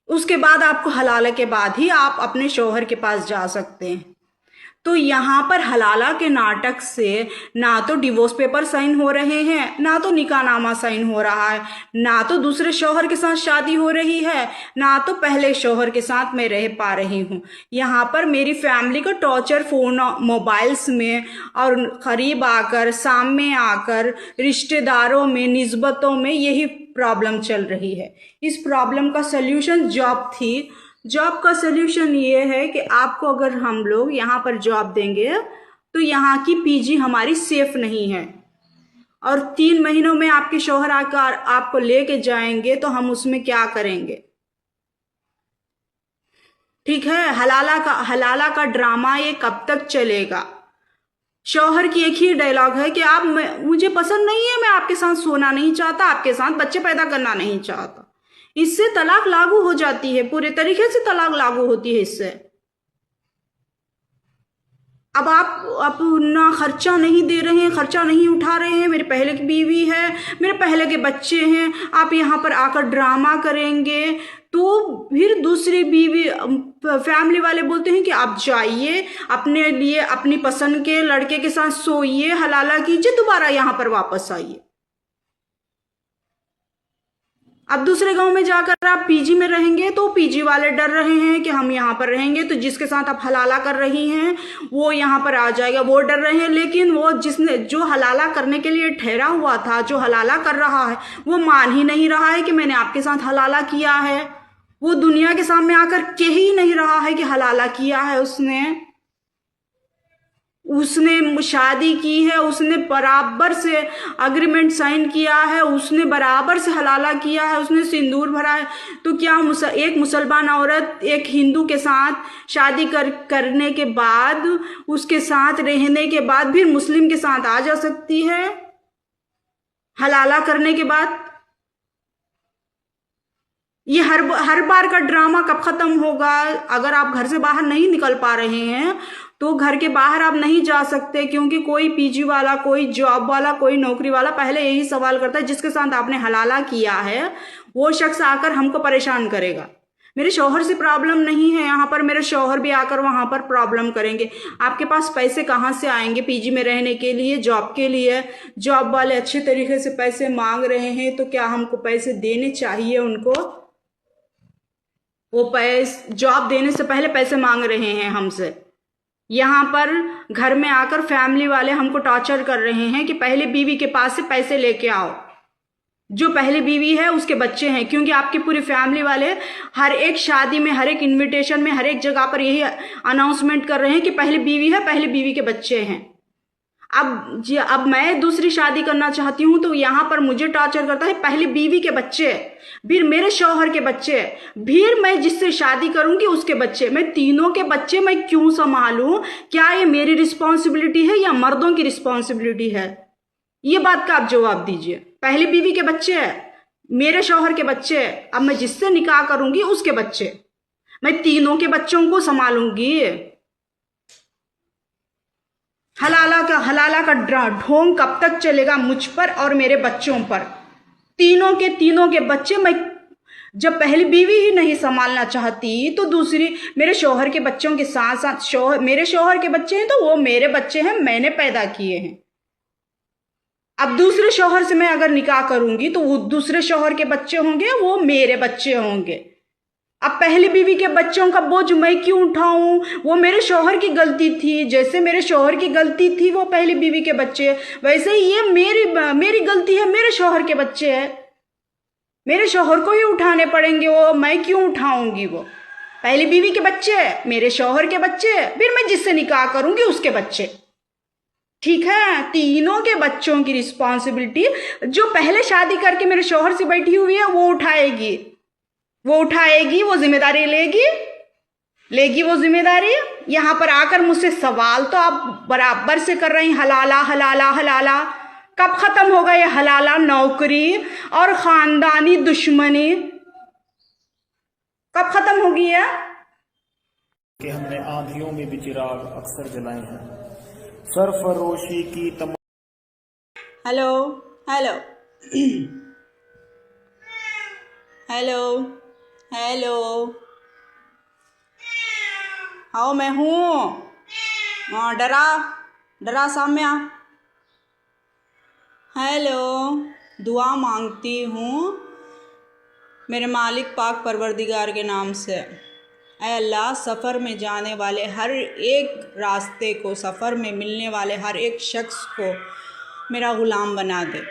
उसके बाद आपको हलाला के बाद ही आप अपने शौहर के पास जा सकते हैं। तो यहाँ पर हलाला के नाटक से ना तो डिवोर्स पेपर साइन हो रहे हैं, ना तो निकाहनामा साइन हो रहा है, ना तो दूसरे शौहर के साथ शादी हो रही है, ना तो पहले शौहर के साथ मैं रह पा रही हूँ। यहाँ पर मेरी फैमिली का टॉर्चर फ़ोन, मोबाइल्स में और करीब आकर, सामने आकर, रिश्तेदारों में, निस्बतों में यही प्रॉब्लम चल रही है। इस प्रॉब्लम का सल्यूशन जॉब थी। जॉब का सल्यूशन ये है कि आपको अगर हम लोग यहाँ पर जॉब देंगे तो यहाँ की पीजी हमारी सेफ नहीं है, और 3 महीनों में आपके शौहर आकर आपको लेके जाएंगे तो हम उसमें क्या करेंगे? ठीक है, हलाला का ड्रामा ये कब तक चलेगा? शौहर की एक ही डायलॉग है कि मुझे पसंद नहीं है, मैं आपके साथ सोना नहीं चाहता, आपके साथ बच्चे पैदा करना नहीं चाहता। इससे तलाक लागू हो जाती है, पूरे तरीके से तलाक लागू होती है इससे। अब आप ना खर्चा नहीं दे रहे हैं, खर्चा नहीं उठा रहे हैं, मेरे पहले की बीवी है, मेरे पहले के बच्चे हैं, आप यहाँ पर आकर ड्रामा करेंगे तो फिर दूसरी बीवी, फैमिली वाले बोलते हैं कि आप जाइए, अपने लिए अपनी पसंद के लड़के के साथ सोइए, हलाला कीजिए, दोबारा यहाँ पर वापस आइए। अब दूसरे गांव में जाकर आप पीजी में रहेंगे तो पीजी वाले डर रहे हैं कि हम यहाँ पर रहेंगे तो जिसके साथ आप हलाला कर रही हैं वो यहाँ पर आ जाएगा, वो डर रहे हैं। लेकिन वो जो हलाला करने के लिए ठहरा हुआ था, जो हलाला कर रहा है, वो मान ही नहीं रहा है कि मैंने आपके साथ हलाला किया है। वो दुनिया के सामने आकर कह ही नहीं रहा है कि हलाला किया है उसने शादी की है, उसने बराबर से अग्रीमेंट साइन किया है, उसने बराबर से हलाला किया है, उसने सिंदूर भरा है। तो क्या एक मुसलमान औरत एक हिंदू के साथ शादी करने के बाद, उसके साथ रहने के बाद फिर मुस्लिम के साथ आ जा सकती है हलाला करने के बाद? ये हर बार का ड्रामा कब खत्म होगा? अगर आप घर से बाहर नहीं निकल पा रहे हैं तो घर के बाहर आप नहीं जा सकते, क्योंकि कोई पीजी वाला, कोई जॉब वाला, कोई नौकरी वाला पहले यही सवाल करता है जिसके साथ आपने हलाला किया है वो शख्स आकर हमको परेशान करेगा। मेरे शौहर से प्रॉब्लम नहीं है यहाँ पर, मेरे शौहर भी आकर वहाँ पर प्रॉब्लम करेंगे। आपके पास पैसे कहाँ से आएंगे पीजी में रहने के लिए, जॉब के लिए? जॉब वाले अच्छे तरीके से पैसे मांग रहे हैं तो क्या हमको पैसे देने चाहिए उनको? वो पैसे जॉब देने से पहले पैसे मांग रहे हैं हमसे। यहाँ पर घर में आकर फैमिली वाले हमको टॉर्चर कर रहे हैं कि पहले बीवी के पास से पैसे लेके आओ। जो पहले बीवी है उसके बच्चे हैं, क्योंकि आपकी पूरी फैमिली वाले हर एक शादी में, हर एक इनविटेशन में, हर एक जगह पर यही अनाउंसमेंट कर रहे हैं कि पहले बीवी है, पहले बीवी के बच्चे हैं। अब मैं दूसरी शादी करना चाहती हूँ तो यहाँ पर मुझे टॉर्चर करता है, पहले बीवी के बच्चे, फिर मेरे शौहर के बच्चे, फिर मैं जिससे शादी करूंगी उसके बच्चे। मैं तीनों के बच्चे मैं क्यों संभालूं? क्या ये मेरी रिस्पॉन्सिबिलिटी है या मर्दों की रिस्पॉन्सिबिलिटी है? ये बात का आप जवाब दीजिए। पहले बीवी के बच्चे, मेरे शौहर के बच्चे, अब मैं जिससे निकाह करूंगी उसके बच्चे, मैं तीनों के बच्चों को संभालूंगी। हलाला का ढोंग कब तक चलेगा मुझ पर और मेरे बच्चों पर? तीनों के बच्चे मैं जब पहली बीवी ही नहीं संभालना चाहती तो दूसरी मेरे शौहर के बच्चों के साथ साथ मेरे शौहर के बच्चे हैं तो वो मेरे बच्चे हैं, मैंने पैदा किए हैं। अब दूसरे शौहर से मैं अगर निकाह करूंगी तो वो दूसरे शौहर के बच्चे होंगे, वो मेरे बच्चे होंगे। अब पहली बीवी के बच्चों का बोझ मैं क्यों उठाऊं? वो मेरे शौहर की गलती थी, जैसे मेरे शौहर की गलती थी वो पहली बीवी के बच्चे, वैसे ही ये मेरी गलती है, मेरे शौहर के बच्चे हैं, मेरे शौहर को ही उठाने पड़ेंगे। वो मैं क्यों उठाऊंगी? वो पहली बीवी के बच्चे, मेरे शौहर के बच्चे, फिर मैं जिससे निकाह करूंगी उसके बच्चे। ठीक है, तीनों के बच्चों की रिस्पॉन्सिबिलिटी जो पहले शादी करके मेरे शौहर से बैठी हुई है वो उठाएगी, वो जिम्मेदारी लेगी वो जिम्मेदारी। यहाँ पर आकर मुझसे सवाल तो आप बराबर से कर रही, हलाला। कब खत्म होगा ये हलाला नौकरी और खानदानी दुश्मनी? कब खत्म होगी ये? कि हमने आंधियों में भी चिराग अक्सर जलाए हैं, सरफरोशी की तमाम। हेलो हेलो हेलो हेलो, हाँ मैं हूँ। हाँ डरा सामने आ। हेलो, दुआ मांगती हूँ मेरे मालिक पाक परवरदिगार के नाम से। ऐ अल्लाह, सफ़र में जाने वाले हर एक रास्ते को, सफ़र में मिलने वाले हर एक शख्स को मेरा ग़ुलाम बना दे।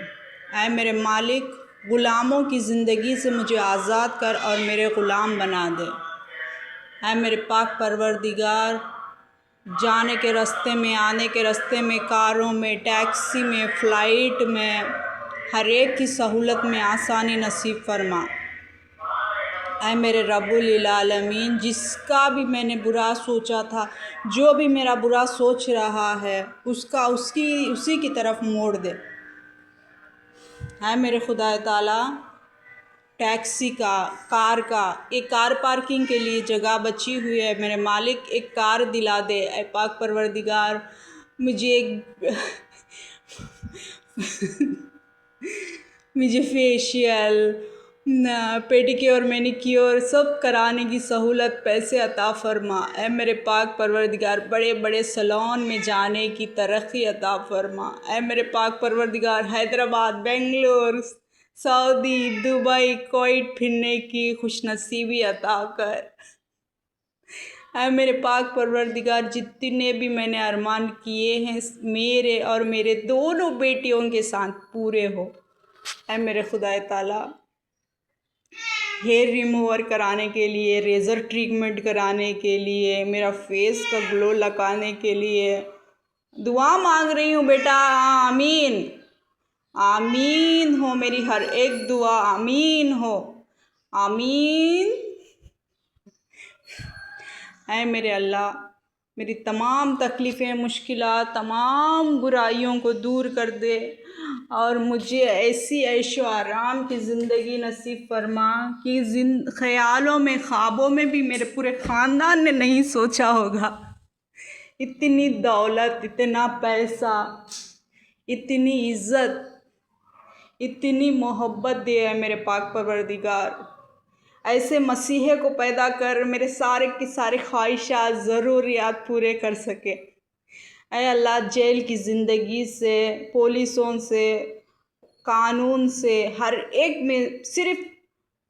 ऐ मेरे मालिक, ग़ुलामों की ज़िंदगी से मुझे आज़ाद कर और मेरे ग़ुलाम बना दे। ऐ मेरे पाक परवरदिगार, जाने के रास्ते में, आने के रास्ते में, कारों में, टैक्सी में, फ़्लाइट में, हर एक की सहूलत में आसानी नसीब फरमा। ऐ मेरे रब्बुल आलमीन, जिसका भी मैंने बुरा सोचा था, जो भी मेरा बुरा सोच रहा है उसी की तरफ मोड़ दे। ऐ मेरे खुदा ताला, टैक्सी का, कार का, एक कार पार्किंग के लिए जगह बची हुई है, मेरे मालिक एक कार दिला दे। ऐ पाक परवरदिगार, मुझे फेशियल, पेडिक्योर, मैनिक्योर सब कराने की सहूलत, पैसे अता फरमा। ऐ मेरे पाक परवरदिगार, बड़े बड़े सैलून में जाने की तरक्की अता फरमा। ऐ मेरे पाक परवरदिगार, Hyderabad, Bangalore, Saudi, Dubai, Kuwait फिरने की खुशनसीबी अता कर। ऐ मेरे पाक परवरदिगार, जितने भी मैंने अरमान किए हैं मेरे और मेरे दोनों बेटियों के साथ पूरे हो। ऐ मेरे खुदा ताला, हेयर रिमूवर कराने के लिए, रेज़र ट्रीटमेंट कराने के लिए, मेरा फेस का ग्लो लगाने के लिए दुआ मांग रही हूँ बेटा। आमीन आमीन हो, मेरी हर एक दुआ आमीन हो, आमीन। ऐ मेरे अल्लाह, मेरी तमाम तकलीफ़ें, मुश्किलात, तमाम बुराइयों को दूर कर दे और मुझे ऐसी ऐशो आराम की ज़िंदगी नसीब फरमा कि ख़यालों में, ख्वाबों में भी मेरे पूरे ख़ानदान ने नहीं सोचा होगा। इतनी दौलत, इतना पैसा, इतनी इज़्ज़त, इतनी मोहब्बत दे है मेरे पाक परवरदिगार। ऐसे मसीहे को पैदा कर मेरे सारे की सारे ख्वाहिशात ज़रूरियात पूरे कर सके। ऐ अल्लाह, जेल की ज़िंदगी से, पुलिसों से, कानून से, हर एक में सिर्फ़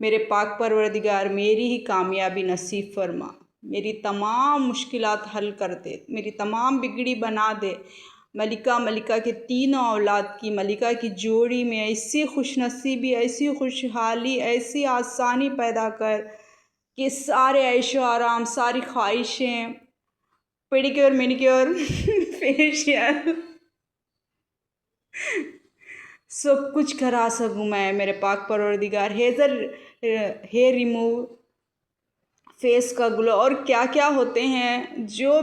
मेरे पाक परवरदिगार मेरी ही कामयाबी नसीब फरमा। मेरी तमाम मुश्किलात हल कर दे, मेरी तमाम बिगड़ी बना दे। मलिका के तीनों औलाद की, मलिका की जोड़ी में ऐसी खुशनसीबी, ऐसी खुशहाली, ऐसी आसानी पैदा कर कि सारे ऐशो आराम, सारी ख्वाहिशें, पेडिक्योर मैनिक्योर फेशियल सब कुछ करा सकूँ मैं मेरे पाक परवरदिगार। हेयर रिमूव, फेस का ग्लो और क्या क्या होते हैं जो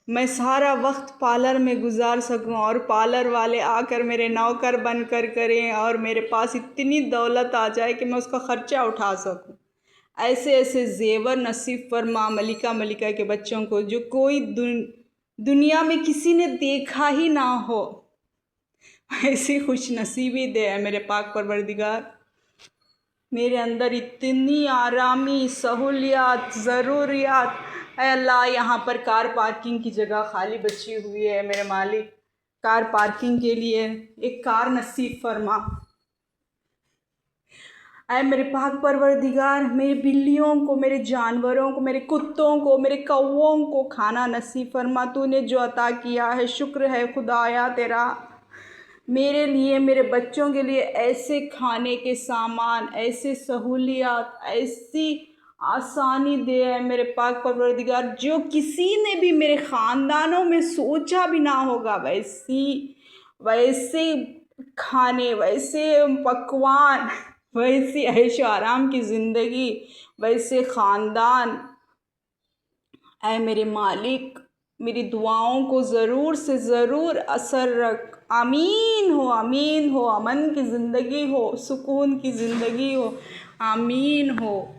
मैं सारा वक्त पार्लर में गुजार सकूं और पार्लर वाले आकर मेरे नौकर बन कर करें और मेरे पास इतनी दौलत आ जाए कि मैं उसका ख़र्चा उठा सकूं। ऐसे ऐसे जेवर नसीब फरमा मलिका के बच्चों को जो कोई दुनिया में किसी ने देखा ही ना हो। ऐसी खुश नसीबी दे मेरे पाक परवरदिगार। मेरे अंदर इतनी आरामी, सहूलियात, ज़रूरियात। ऐ अल्लाह, यहाँ पर कार पार्किंग की जगह खाली बची हुई है मेरे मालिक, कार पार्किंग के लिए एक कार नसीब फरमा। ऐ मेरे पाक परवरदिगार, मेरे बिल्लियों को, मेरे जानवरों को, मेरे कुत्तों को, मेरे कौवों को खाना नसीब फरमा। तूने जो अता किया है शुक्र है खुदाया तेरा। मेरे लिए, मेरे बच्चों के लिए ऐसे खाने के सामान, ऐसे सहूलियात, ऐसी आसानी दे है मेरे पाक परवरदिगार जो किसी ने भी मेरे ख़ानदानों में सोचा भी ना होगा। वैसे खाने, वैसे पकवान, वैसी ऐशो आराम की ज़िंदगी, वैसे ख़ानदान। ऐ मेरे मालिक, मेरी दुआओं को ज़रूर से ज़रूर असर रख। आमीन हो, आमीन हो। अमन की ज़िंदगी हो, सुकून की ज़िंदगी हो, आमीन हो।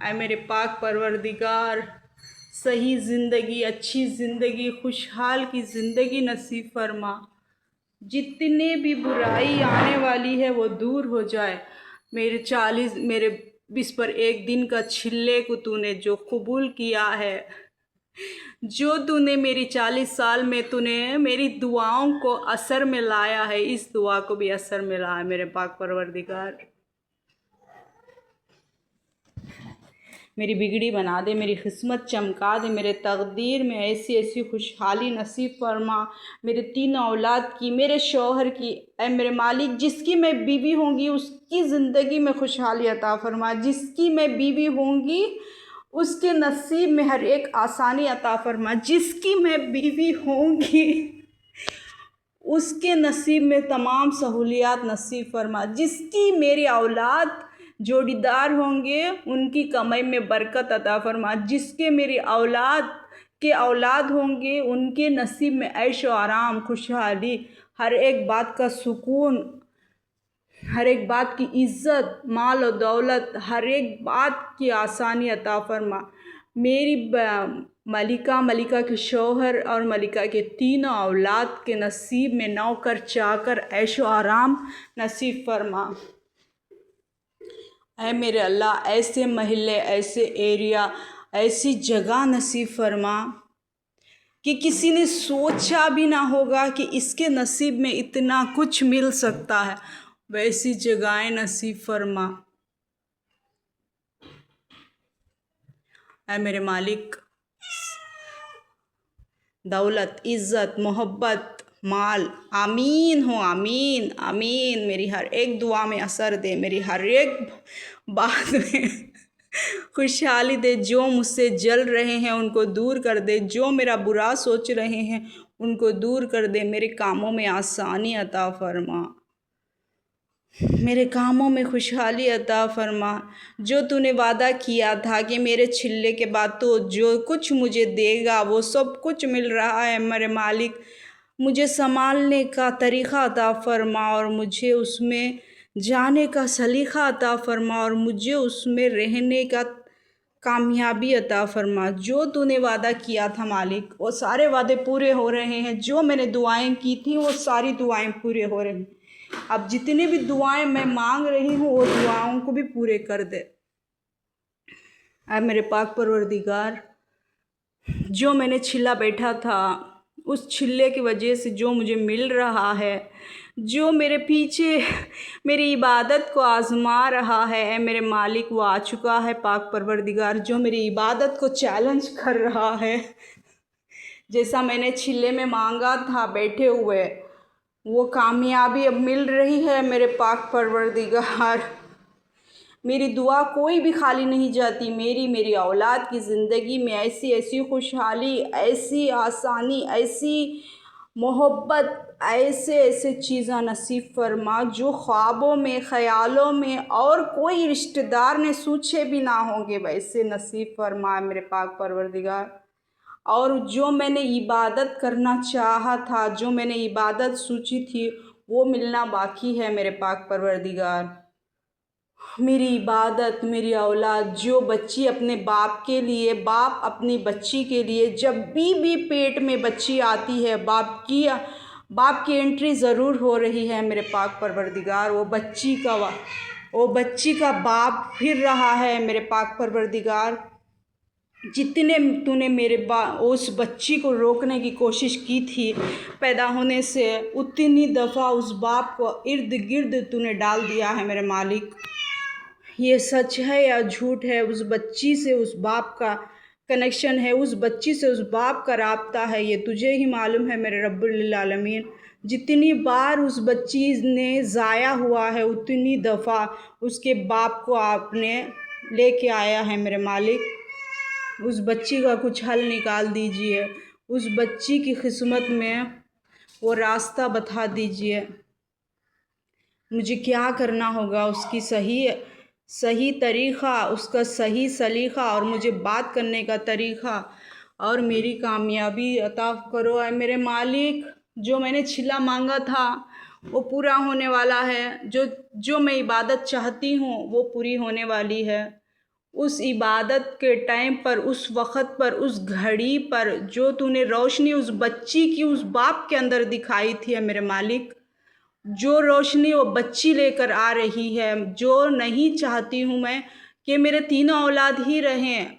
ऐ मेरे पाक परवरदिगार, सही ज़िंदगी, अच्छी ज़िंदगी, खुशहाल की ज़िंदगी नसीब फरमा। जितने भी बुराई आने वाली है वो दूर हो जाए। मेरे बिस पर एक दिन का छिल्ले को तूने जो कबूल किया है, जो तूने मेरी 40 साल में तूने मेरी दुआओं को असर में लाया है, इस दुआ को भी असर में लाया मेरे पाक परवरदिगार। मेरी बिगड़ी बना दे, मेरी किस्मत चमका दे, मेरे तकदीर में ऐसी ऐसी खुशहाली नसीब फरमा। मेरे 3 औलाद की, मेरे शौहर की, ऐ मेरे मालिक, जिसकी मैं बीवी होंगी उसकी ज़िंदगी में खुशहाली अता फरमा। जिसकी मैं बीवी होंगी उसके नसीब में हर एक आसानी अता फरमा। जिसकी मैं बीवी होंगी उसके नसीब में तमाम सहूलियात नसीब फरमा। जिसकी मेरी औलाद जोड़ीदार होंगे उनकी कमाई में बरकत अता फरमा। जिसके मेरी औलाद के औलाद होंगे उनके नसीब में ऐशो आराम, खुशहाली, हर एक बात का सुकून, हर एक बात की इज़्ज़त, माल और दौलत, हर एक बात की आसानी अता फरमा। मेरी मलिका के शौहर और मलिका के 3 औलाद के नसीब में नौकर चाकर ऐशो आराम नसीब फरमा। ऐ मेरे अल्लाह, ऐसे महल्ले, ऐसे एरिया, ऐसी जगह नसीब फरमा कि किसी ने सोचा भी ना होगा कि इसके नसीब में इतना कुछ मिल सकता है। वैसी जगहें नसीब फरमा। ऐ मेरे मालिक, दौलत, इज़्ज़त, मोहब्बत, माल, आमीन हो, आमीन, आमीन। मेरी हर एक दुआ में असर दे, मेरी हर एक बात में खुशहाली दे। जो मुझसे जल रहे हैं उनको दूर कर दे, जो मेरा बुरा सोच रहे हैं उनको दूर कर दे। मेरे कामों में आसानी अता फरमा, मेरे कामों में खुशहाली अता फरमा। जो तूने वादा किया था कि मेरे छिल्ले के बाद तो जो कुछ मुझे देगा वो सब कुछ मिल रहा है मेरे मालिक। मुझे संभालने का तरीक़ा अता फरमा और मुझे उसमें जाने का सलीक़ा अता फरमा और मुझे उसमें रहने का कामयाबी अता फरमा। जो तूने वादा किया था मालिक वो सारे वादे पूरे हो रहे हैं। जो मैंने दुआएं की थी वो सारी दुआएं पूरे हो रही। अब जितनी भी दुआएं मैं मांग रही हूँ वो दुआओं को भी पूरे कर दे। ऐ मेरे पाक परवरदिगार, जो मैंने छिल्ला बैठा था उस छिल्ले की वजह से जो मुझे मिल रहा है, जो मेरे पीछे मेरी इबादत को आज़मा रहा है, ऐ मेरे मालिक वो आ चुका है पाक परवरदिगार, जो मेरी इबादत को चैलेंज कर रहा है। जैसा मैंने छिल्ले में मांगा था बैठे हुए, वो कामयाबी अब मिल रही है मेरे पाक परवरदिगार। मेरी दुआ कोई भी खाली नहीं जाती। मेरी औलाद की ज़िंदगी में ऐसी ऐसी खुशहाली, ऐसी आसानी, ऐसी मोहब्बत, ऐसे ऐसे चीज़ें नसीब फरमा जो ख्वाबों में, ख़यालों में और कोई रिश्तेदार ने सोचे भी ना होंगे, वैसे नसीब फरमा मेरे पाक परवरदिगार। और जो मैंने इबादत करना चाहा था, जो मैंने इबादत सोची थी, वो मिलना बाकी है मेरे पाक परवरदिगार। मेरी इबादत, मेरी औलाद, जो बच्ची अपने बाप के लिए, बाप अपनी बच्ची के लिए, जब भी पेट में बच्ची आती है, बाप की एंट्री ज़रूर हो रही है मेरे पाक परवरदिगार। वो बच्ची का बाप फिर रहा है मेरे पाक परवरदिगार। जितने तूने उस बच्ची को रोकने की कोशिश की थी पैदा होने से, उतनी दफ़ा उस बाप को इर्द गिर्द तूने डाल दिया है मेरे मालिक। ये सच है या झूठ है, उस बच्ची से उस बाप का कनेक्शन है, उस बच्ची से उस बाप का राब्ता है, ये तुझे ही मालूम है मेरे रब्बुल आलमीन। जितनी बार उस बच्ची ने ज़ाया हुआ है, उतनी दफ़ा उसके बाप को आपने लेके आया है मेरे मालिक। उस बच्ची का कुछ हल निकाल दीजिए, उस बच्ची की किस्मत में वो रास्ता बता दीजिए। मुझे क्या करना होगा, उसकी सही तरीक़ा, उसका सही सलीक़ा और मुझे बात करने का तरीक़ा, और मेरी कामयाबी अता करो ऐ मेरे मालिक। जो मैंने छिल्ला मांगा था वो पूरा होने वाला है। जो मैं इबादत चाहती हूँ वो पूरी होने वाली है। उस इबादत के टाइम पर, उस वक़्त पर, उस घड़ी पर जो तूने रोशनी उस बच्ची की उस बाप के अंदर दिखाई थी मेरे मालिक, जो रोशनी वो बच्ची लेकर आ रही है, जो नहीं चाहती हूँ मैं कि मेरे तीनों औलाद ही रहें,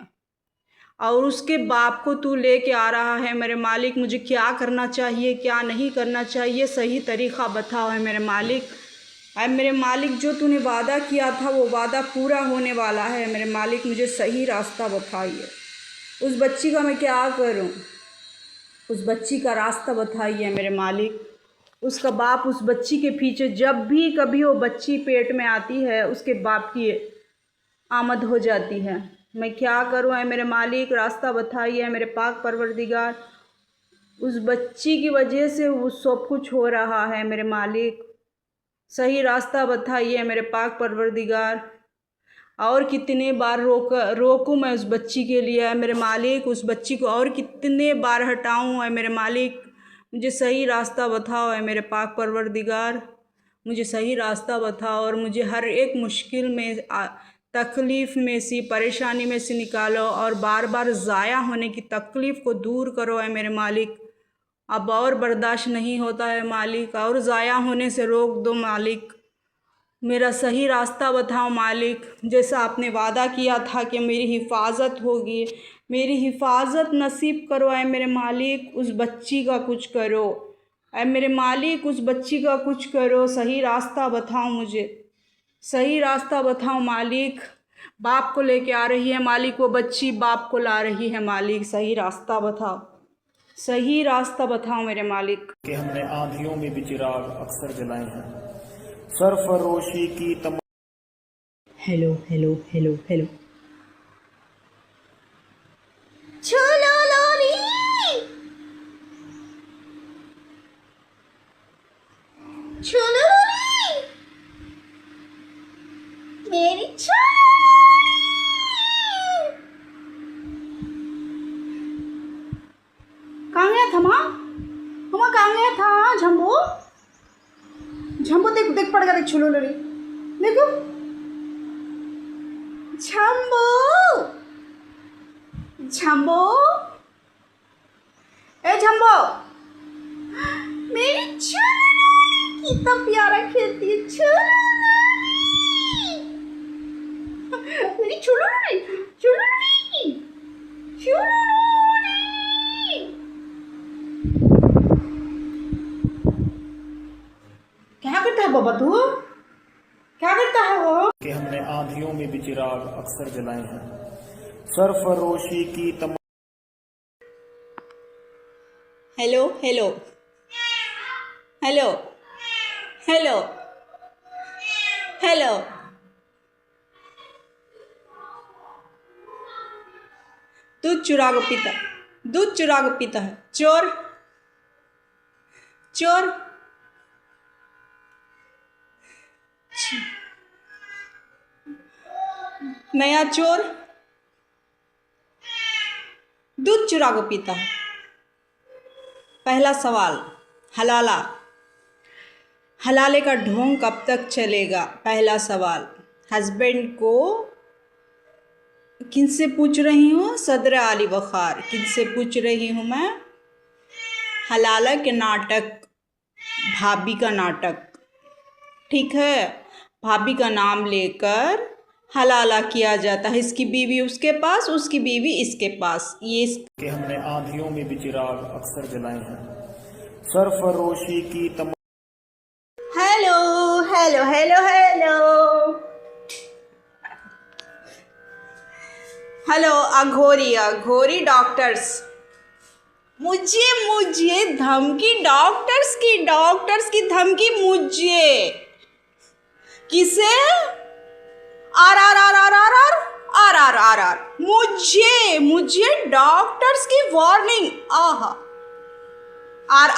और उसके बाप को तू लेके आ रहा है मेरे मालिक। मुझे क्या करना चाहिए, क्या नहीं करना चाहिए, सही तरीक़ा बताओ है मेरे मालिक। ऐ मेरे मालिक, जो तूने वादा किया था वो वादा पूरा होने वाला है मेरे मालिक। मुझे सही रास्ता बताइए। उस बच्ची का मैं क्या करूं, उस बच्ची का रास्ता बताइए मेरे मालिक। उसका बाप उस बच्ची के पीछे, जब भी कभी वो बच्ची पेट में आती है, उसके बाप की आमद हो जाती है। मैं क्या करूं है मेरे मालिक, रास्ता बताइए मेरे पाक परवरदिगार। उस बच्ची की वजह से वो सब कुछ हो रहा है मेरे मालिक। सही रास्ता बताइए मेरे पाक परवरदिगार। और कितने बार रोकूं मैं उस बच्ची के लिए मेरे मालिक, उस बच्ची को और कितने बार हटाऊं है मेरे मालिक। मुझे सही रास्ता बताओ है मेरे पाक परवरदिगार। मुझे सही रास्ता बताओ और मुझे हर एक मुश्किल में, तकलीफ़ में से, परेशानी में से निकालो, और बार बार ज़ाया होने की तकलीफ़ को दूर करो है मेरे मालिक। अब और बर्दाश्त नहीं होता है मालिक, और ज़ाया होने से रोक दो मालिक। मेरा सही रास्ता बताओ मालिक। जैसा आपने वादा किया था कि मेरी हिफाजत होगी, मेरी हिफाजत नसीब करो ऐ मेरे मालिक। उस बच्ची का कुछ करो ऐ मेरे मालिक, उस बच्ची का कुछ करो। सही रास्ता बताओ, मुझे सही रास्ता बताओ मालिक। बाप को लेके आ रही है मालिक, वो बच्ची बाप को ला रही है मालिक। सही रास्ता बताओ, सही रास्ता बताओ मेरे मालिक। कि हमने आंधियों में भी चिराग अक्सर जलाए हैं, सरफरोशी की हेलो हेलो हेलो हेलो। छोलो लोरी, छोलो लोरी, मेरी छोलो लोरी। कहाँ गया था माँ? माँ कहाँ गया था? झम्बो झम्बो, देख देख पड़ गया, देख छोलो लोरी, देखो झम्बो झम्बो, ए झम्बो, मेरी छोलो लोरी कितना प्यारा खेलती है। छोलो लोरी, मेरी छोलो लोरी, छोलो लोरी। कि हमने आंधियों में भी चिराग अक्सर जलाए हैं। सरफरोशी की तमाम hello hello hello hello hello दूध चुरा के पीता दूध चुरा के पीता है चोर चोर नया चोर दूध चुरा के पीता है। पहला सवाल, हलाला हलाले का ढोंग कब तक चलेगा? पहला सवाल, हस्बैंड को किनसे पूछ रही हूँ? सदर आली वखार। किनसे पूछ रही हूँ मैं? हलाला के नाटक, भाभी का नाटक, ठीक है। भाभी का नाम लेकर हलाला किया जाता है। इसकी बीवी उसके पास, उसकी बीवी इसके पास। ये कि हमने आंधियों में भी चिराग अक्सर जलाए हैं। सरफरोशी की तमाम hello hello hello hello hello अघोरी अघोरी डॉक्टर्स, मुझे धमकी, डॉक्टर्स की धमकी मुझे। किसे? आर मुझे डॉक्टर्स की वार्निंग। आहा आर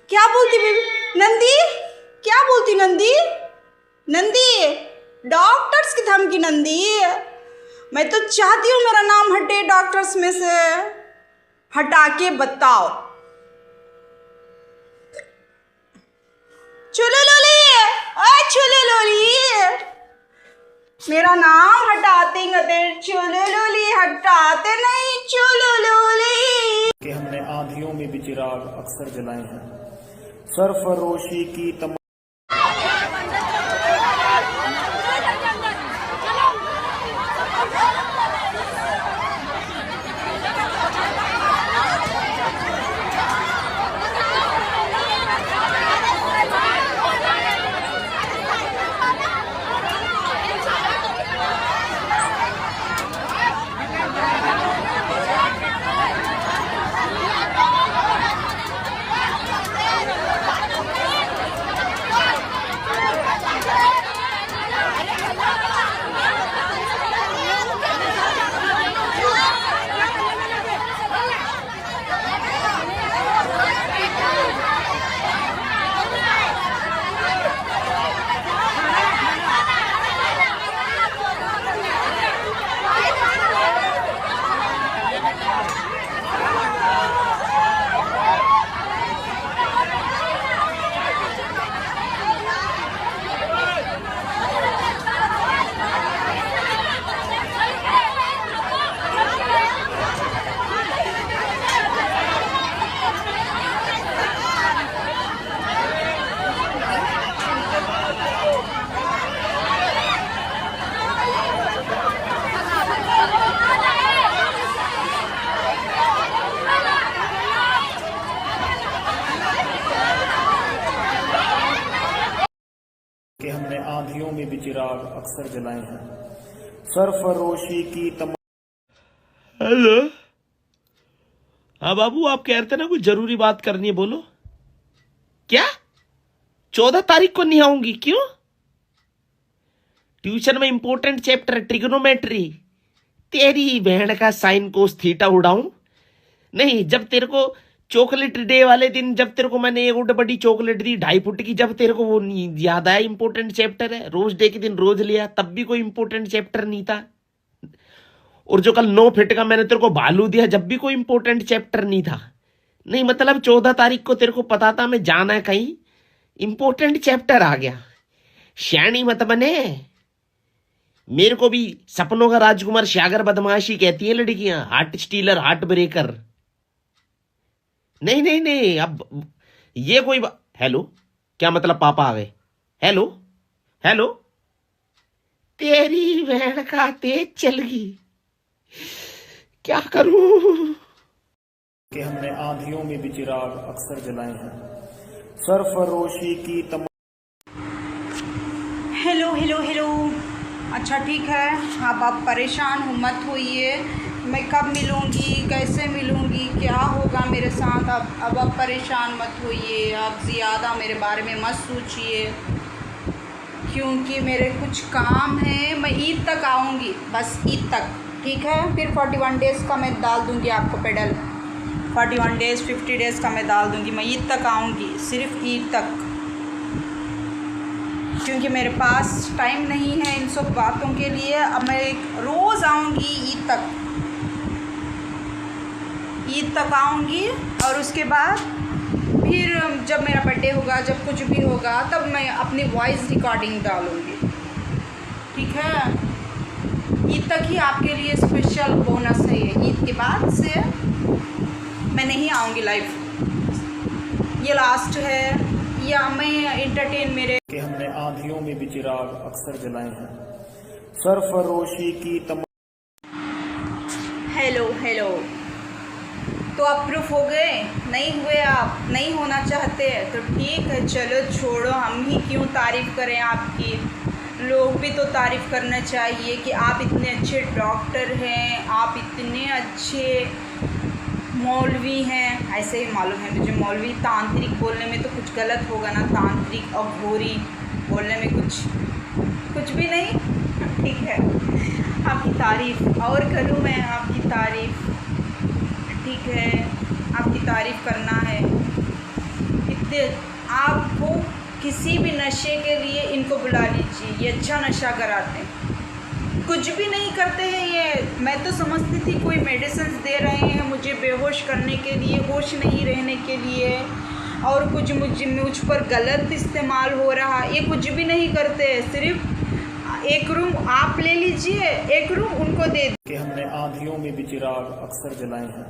क्या बोलती बेबी? नंदी क्या बोलती? नंदी डॉक्टर्स की धमकी। नंदी मैं तो चाहती हूँ मेरा नाम हटे डॉक्टर्स में से। हटा के बताओ। चुले लोली मेरा नाम हटाते चुले लोली, हटाते नहीं चुले लोली। कि हमने आंधियों में भी चिराग अक्सर जलाए हैं। सरफरोशी की तमाम कि हमने आंधियों में भी चिराग अक्सर जलाए हैं। सरफरोशी की तमाम हेलो। हाँ बाबू, आप कह रहे थे ना कुछ जरूरी बात करनी है, बोलो। क्या 14 तारीख को नहीं आऊंगी? क्यों? ट्यूशन में इंपॉर्टेंट चैप्टर ट्रिग्नोमेट्री। तेरी बहन का साइन कोस थीटा उड़ाऊं? नहीं, जब तेरे को चॉकलेट डे वाले दिन जब तेरे को मैंने एक बड़ी चॉकलेट दी 2.5 फुट की, जब तेरे को वो याद आया इंपॉर्टेंट चैप्टर है, रोज डे के दिन रोज लिया, तब भी कोई इंपॉर्टेंट चैप्टर नहीं था। और जो कल 9 फीट का मैंने तेरे को भालू दिया, जब भी कोई इंपॉर्टेंट चैप्टर नहीं था। नहीं मतलब 14 तारीख को तेरे को पता था मैं जाना है कहीं, इंपॉर्टेंट चैप्टर आ गया। श्याणी मत बने। मेरे को भी सपनों का राजकुमार श्यागर बदमाशी कहती है लड़कियां, हार्ट स्टीलर, हार्ट ब्रेकर। नहीं नहीं नहीं, अब ये कोई हेलो, क्या मतलब पापा आ गए? हेलो हेलो, तेरी बहन का तेज चल गई, क्या करूं? कि हमने आंधियों में भी चिराग अक्सर जलाए हैं। सरफरोशी की तमाम हेलो हेलो हेलो। अच्छा ठीक है, आप परेशान हो मत होइए। मैं कब मिलूँगी, कैसे मिलूँगी, क्या होगा मेरे साथ, अब आप परेशान मत होइए। आप ज़्यादा मेरे बारे में मत सोचिए, क्योंकि मेरे कुछ काम हैं। मैं ईद तक आऊँगी, बस ईद तक, ठीक है। फिर 41 डेज़ का मैं डाल दूँगी आपको पेडल। 41 डेज़ 50 डेज़ का मैं डाल दूँगी। मैं ईद तक आऊँगी, सिर्फ ईद तक, क्योंकि मेरे पास टाइम नहीं है इन सब बातों के लिए। अब मैं रोज़ आऊँगी ईद तक आऊँगी, और उसके बाद फिर जब मेरा बर्थडे होगा, जब कुछ भी होगा, तब मैं अपनी वॉइस रिकॉर्डिंग डालूँगी, ठीक है। ईद तक ही आपके लिए स्पेशल बोनस है ये। ईद के बाद से मैं नहीं आऊँगी लाइव, ये लास्ट है। या मैं एंटरटेन मेरे कि हमने आंधियों में भी चिराग अक्सर जलाए हैं। सरफरोशी की तमाम हेलो हेलो। तो आप प्रूफ हो गए? नहीं हुए, आप नहीं होना चाहते तो ठीक है, चलो छोड़ो, हम ही क्यों तारीफ़ करें आपकी। लोग भी तो तारीफ़ करना चाहिए कि आप इतने अच्छे डॉक्टर हैं, आप इतने अच्छे मौलवी हैं। ऐसे ही मालूम है मुझे, मौलवी तांत्रिक बोलने में तो कुछ गलत होगा ना, तांत्रिक और घोरी बोलने में कुछ भी नहीं, ठीक है। आपकी तारीफ़ और करूँ मैं, आपकी तारीफ़, ठीक है, आपकी तारीफ़ करना है। इतने आपको किसी भी नशे के लिए इनको बुला लीजिए, ये अच्छा नशा कराते हैं। कुछ भी नहीं करते हैं ये। मैं तो समझती थी कोई मेडिसिन दे रहे हैं मुझे बेहोश करने के लिए, होश नहीं रहने के लिए, और कुछ मुझ पर गलत इस्तेमाल हो रहा। ये कुछ भी नहीं करते, सिर्फ एक रूम आप ले लीजिए, एक रूम उनको दे दीजिए। कि हमने आंधियों में भी चिराग अक्सर जलाए हैं।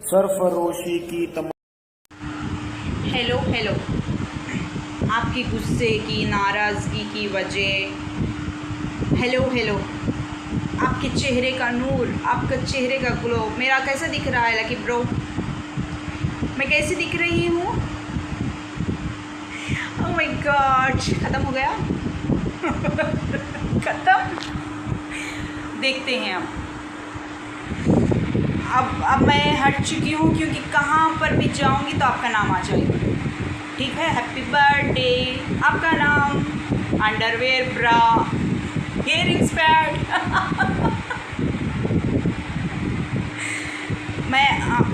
सरफरोशी की तमाम हेलो हेलो। आपकी गुस्से की, नाराज़गी की वजह, हेलो हेलो, आपके चेहरे का नूर, आपका चेहरे का ग्लो मेरा कैसा दिख रहा है लकी ब्रो? मैं कैसी दिख रही हूँ? ओह माय गॉड, ख़त्म हो गया ख़त्म। देखते हैं अब मैं हट चुकी हूँ, क्योंकि कहाँ पर भी जाऊँगी तो आपका नाम आ जाएगा, ठीक है। हैप्पी बर्थडे, आपका नाम, अंडरवेयर, ब्रा, हेयरिंग्स, पैड मैं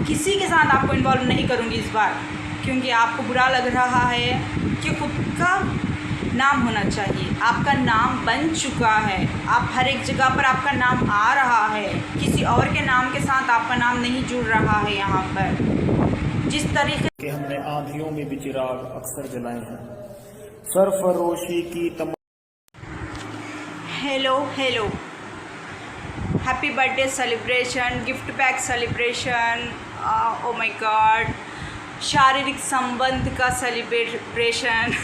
किसी के साथ आपको इन्वॉल्व नहीं करूँगी इस बार, क्योंकि आपको बुरा लग रहा है कि खुद का नाम होना चाहिए। आपका नाम बन चुका है, आप हर एक जगह पर आपका नाम आ रहा है, किसी और के नाम के साथ आपका नाम नहीं जुड़ रहा है यहाँ पर। जिस तरीके कि हमने आंधियों में भी चिराग अक्सर जलाए हैं। सरफरोशी की तमाम hello hello, happy birthday celebration, gift pack celebration, oh my God, शारीरिक संबंध का सेलिब्रेशन,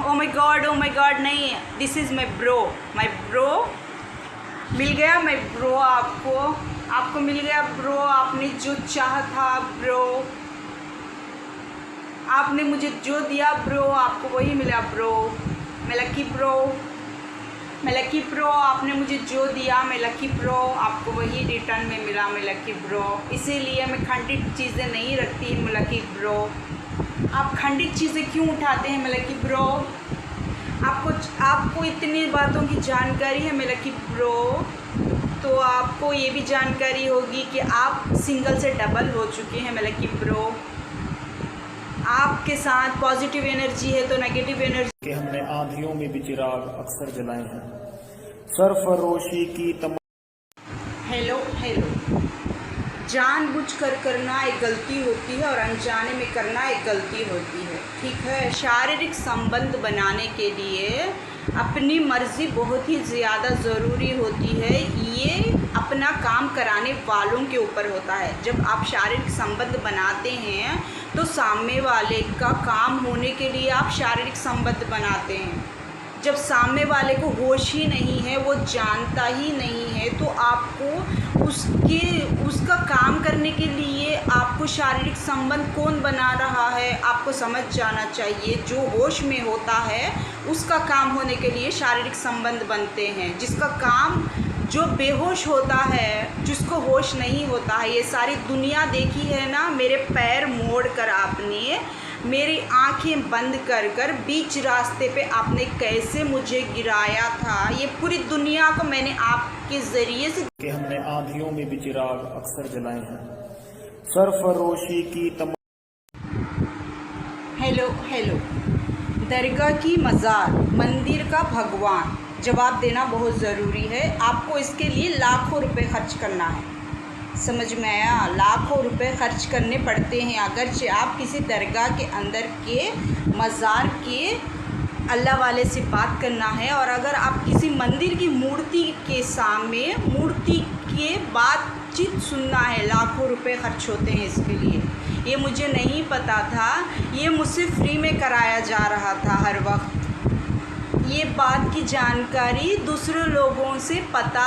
ओ माय गॉड, नहीं, दिस इज़ माय ब्रो, मिल गया माय ब्रो, आपको मिल गया ब्रो। आपने जो चाहा था ब्रो, आपने मुझे जो दिया ब्रो, आपको वही मिला ब्रो। मैं लकी ब्रो, आपने मुझे जो दिया मैं लकी ब्रो, आपको वही रिटर्न में मिला मैं लकी ब्रो। इसीलिए मैं खंडित चीज़ें नहीं रखती मैं लकी ब्रो। आप खंडित चीज़ें क्यों उठाते हैं मैं लकी ब्रो? आपको इतनी बातों की जानकारी है मैं लकी ब्रो, तो आपको ये भी जानकारी होगी कि आप सिंगल से डबल हो चुके हैं मैं लकी ब्रो। आपके साथ पॉजिटिव एनर्जी है तो नेगेटिव एनर्जी। कि हमने आंधियों में भी चिराग अक्सर जलाए हैं। सरफरोशी की तमाम हेलो हेलो, जानबूझकर करना एक गलती होती है और अनजाने में करना एक गलती होती है, ठीक है। शारीरिक संबंध बनाने के लिए अपनी मर्ज़ी बहुत ही ज़्यादा ज़रूरी होती है। ये अपना काम कराने वालों के ऊपर होता है। जब आप शारीरिक संबंध बनाते हैं तो सामने वाले का काम होने के लिए आप शारीरिक संबंध बनाते हैं। जब सामने वाले को होश ही नहीं है, वो जानता ही नहीं है, तो आपको उसका काम करने के लिए आप आपको शारीरिक संबंध कौन बना रहा है आपको समझ जाना चाहिए। जो होश में होता है उसका काम होने के लिए शारीरिक संबंध बनते हैं, जिसका काम जो बेहोश होता है, जिसको होश नहीं होता है। ये सारी दुनिया देखी है ना, मेरे पैर मोड़ कर आपने, मेरी आंखें बंद कर कर बीच रास्ते पे आपने कैसे मुझे गिराया था, ये पूरी दुनिया को मैंने आपके ज़रिए से कि हमने आंधियों में भी चिराग अक्सर जलाए हैं। सरफरोशी की हेलो हेलो, दरगाह की मज़ार, मंदिर का भगवान, जवाब देना बहुत ज़रूरी है। आपको इसके लिए लाखों रुपए खर्च करना है, समझ में आया? लाखों रुपए खर्च करने पड़ते हैं अगरचे आप किसी दरगाह के अंदर के मज़ार के अल्लाह वाले से बात करना है। और अगर आप किसी मंदिर की मूर्ति के सामने मूर्ति के बातचीत सुनना है, लाखों रुपए खर्च होते हैं इसके लिए। ये मुझे नहीं पता था, ये मुझसे फ्री में कराया जा रहा था हर वक्त। ये बात की जानकारी दूसरे लोगों से पता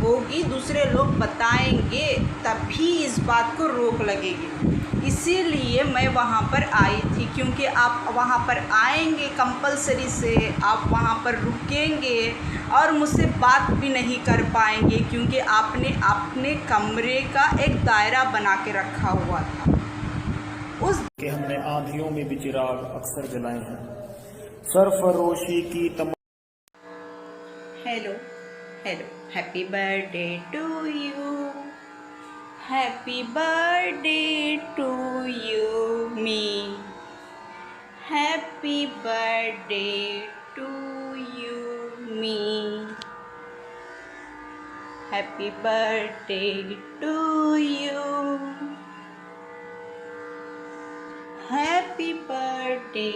होगी, दूसरे लोग बताएंगे, तभी इस बात को रोक लगेगी। इसीलिए मैं वहाँ पर आई थी, क्योंकि आप वहाँ पर आएंगे कंपलसरी से, आप वहाँ पर रुकेंगे और मुझसे बात भी नहीं कर पाएंगे, क्योंकि आपने अपने कमरे का एक दायरा बना के रखा हुआ था। उस कि हमने आंधियों में भी चिराग अक्सर जलाए हैं। सरफरोशी की hello hello, happy birthday to you, happy birthday to you me, happy birthday to you me, happy birthday to you, happy birthday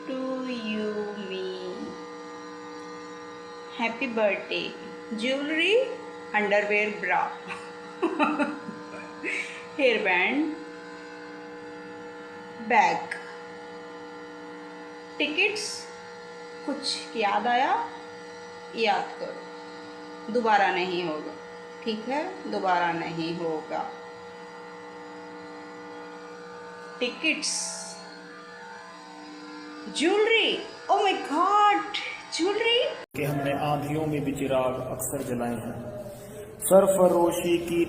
to you me, happy birthday. Jewellery, underwear, bra, hair band, bag, tickets. कुछ याद आया? याद करो, दोबारा नहीं होगा, ठीक है? दोबारा नहीं होगा। Tickets, jewellery, oh my God, jewellery. कि हमने आंधियों में भी चिराग अक्सर जलाए हैं। सरफरोशी की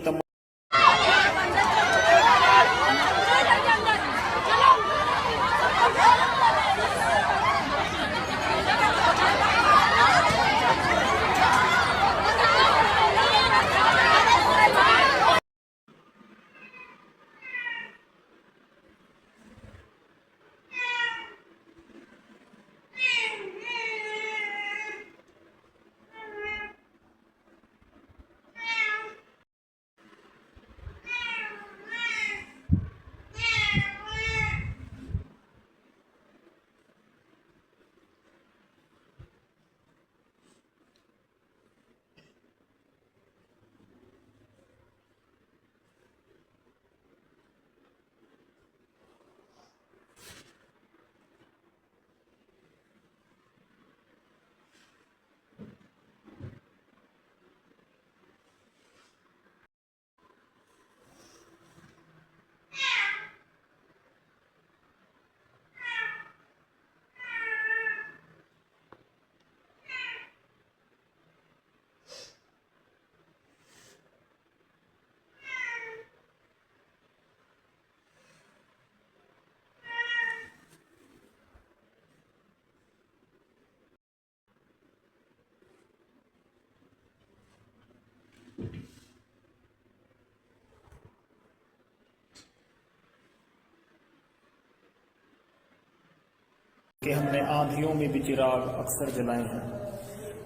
कि हमने आंधियों में भी चिराग अक्सर जलाए हैं।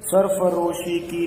सरफरोशी की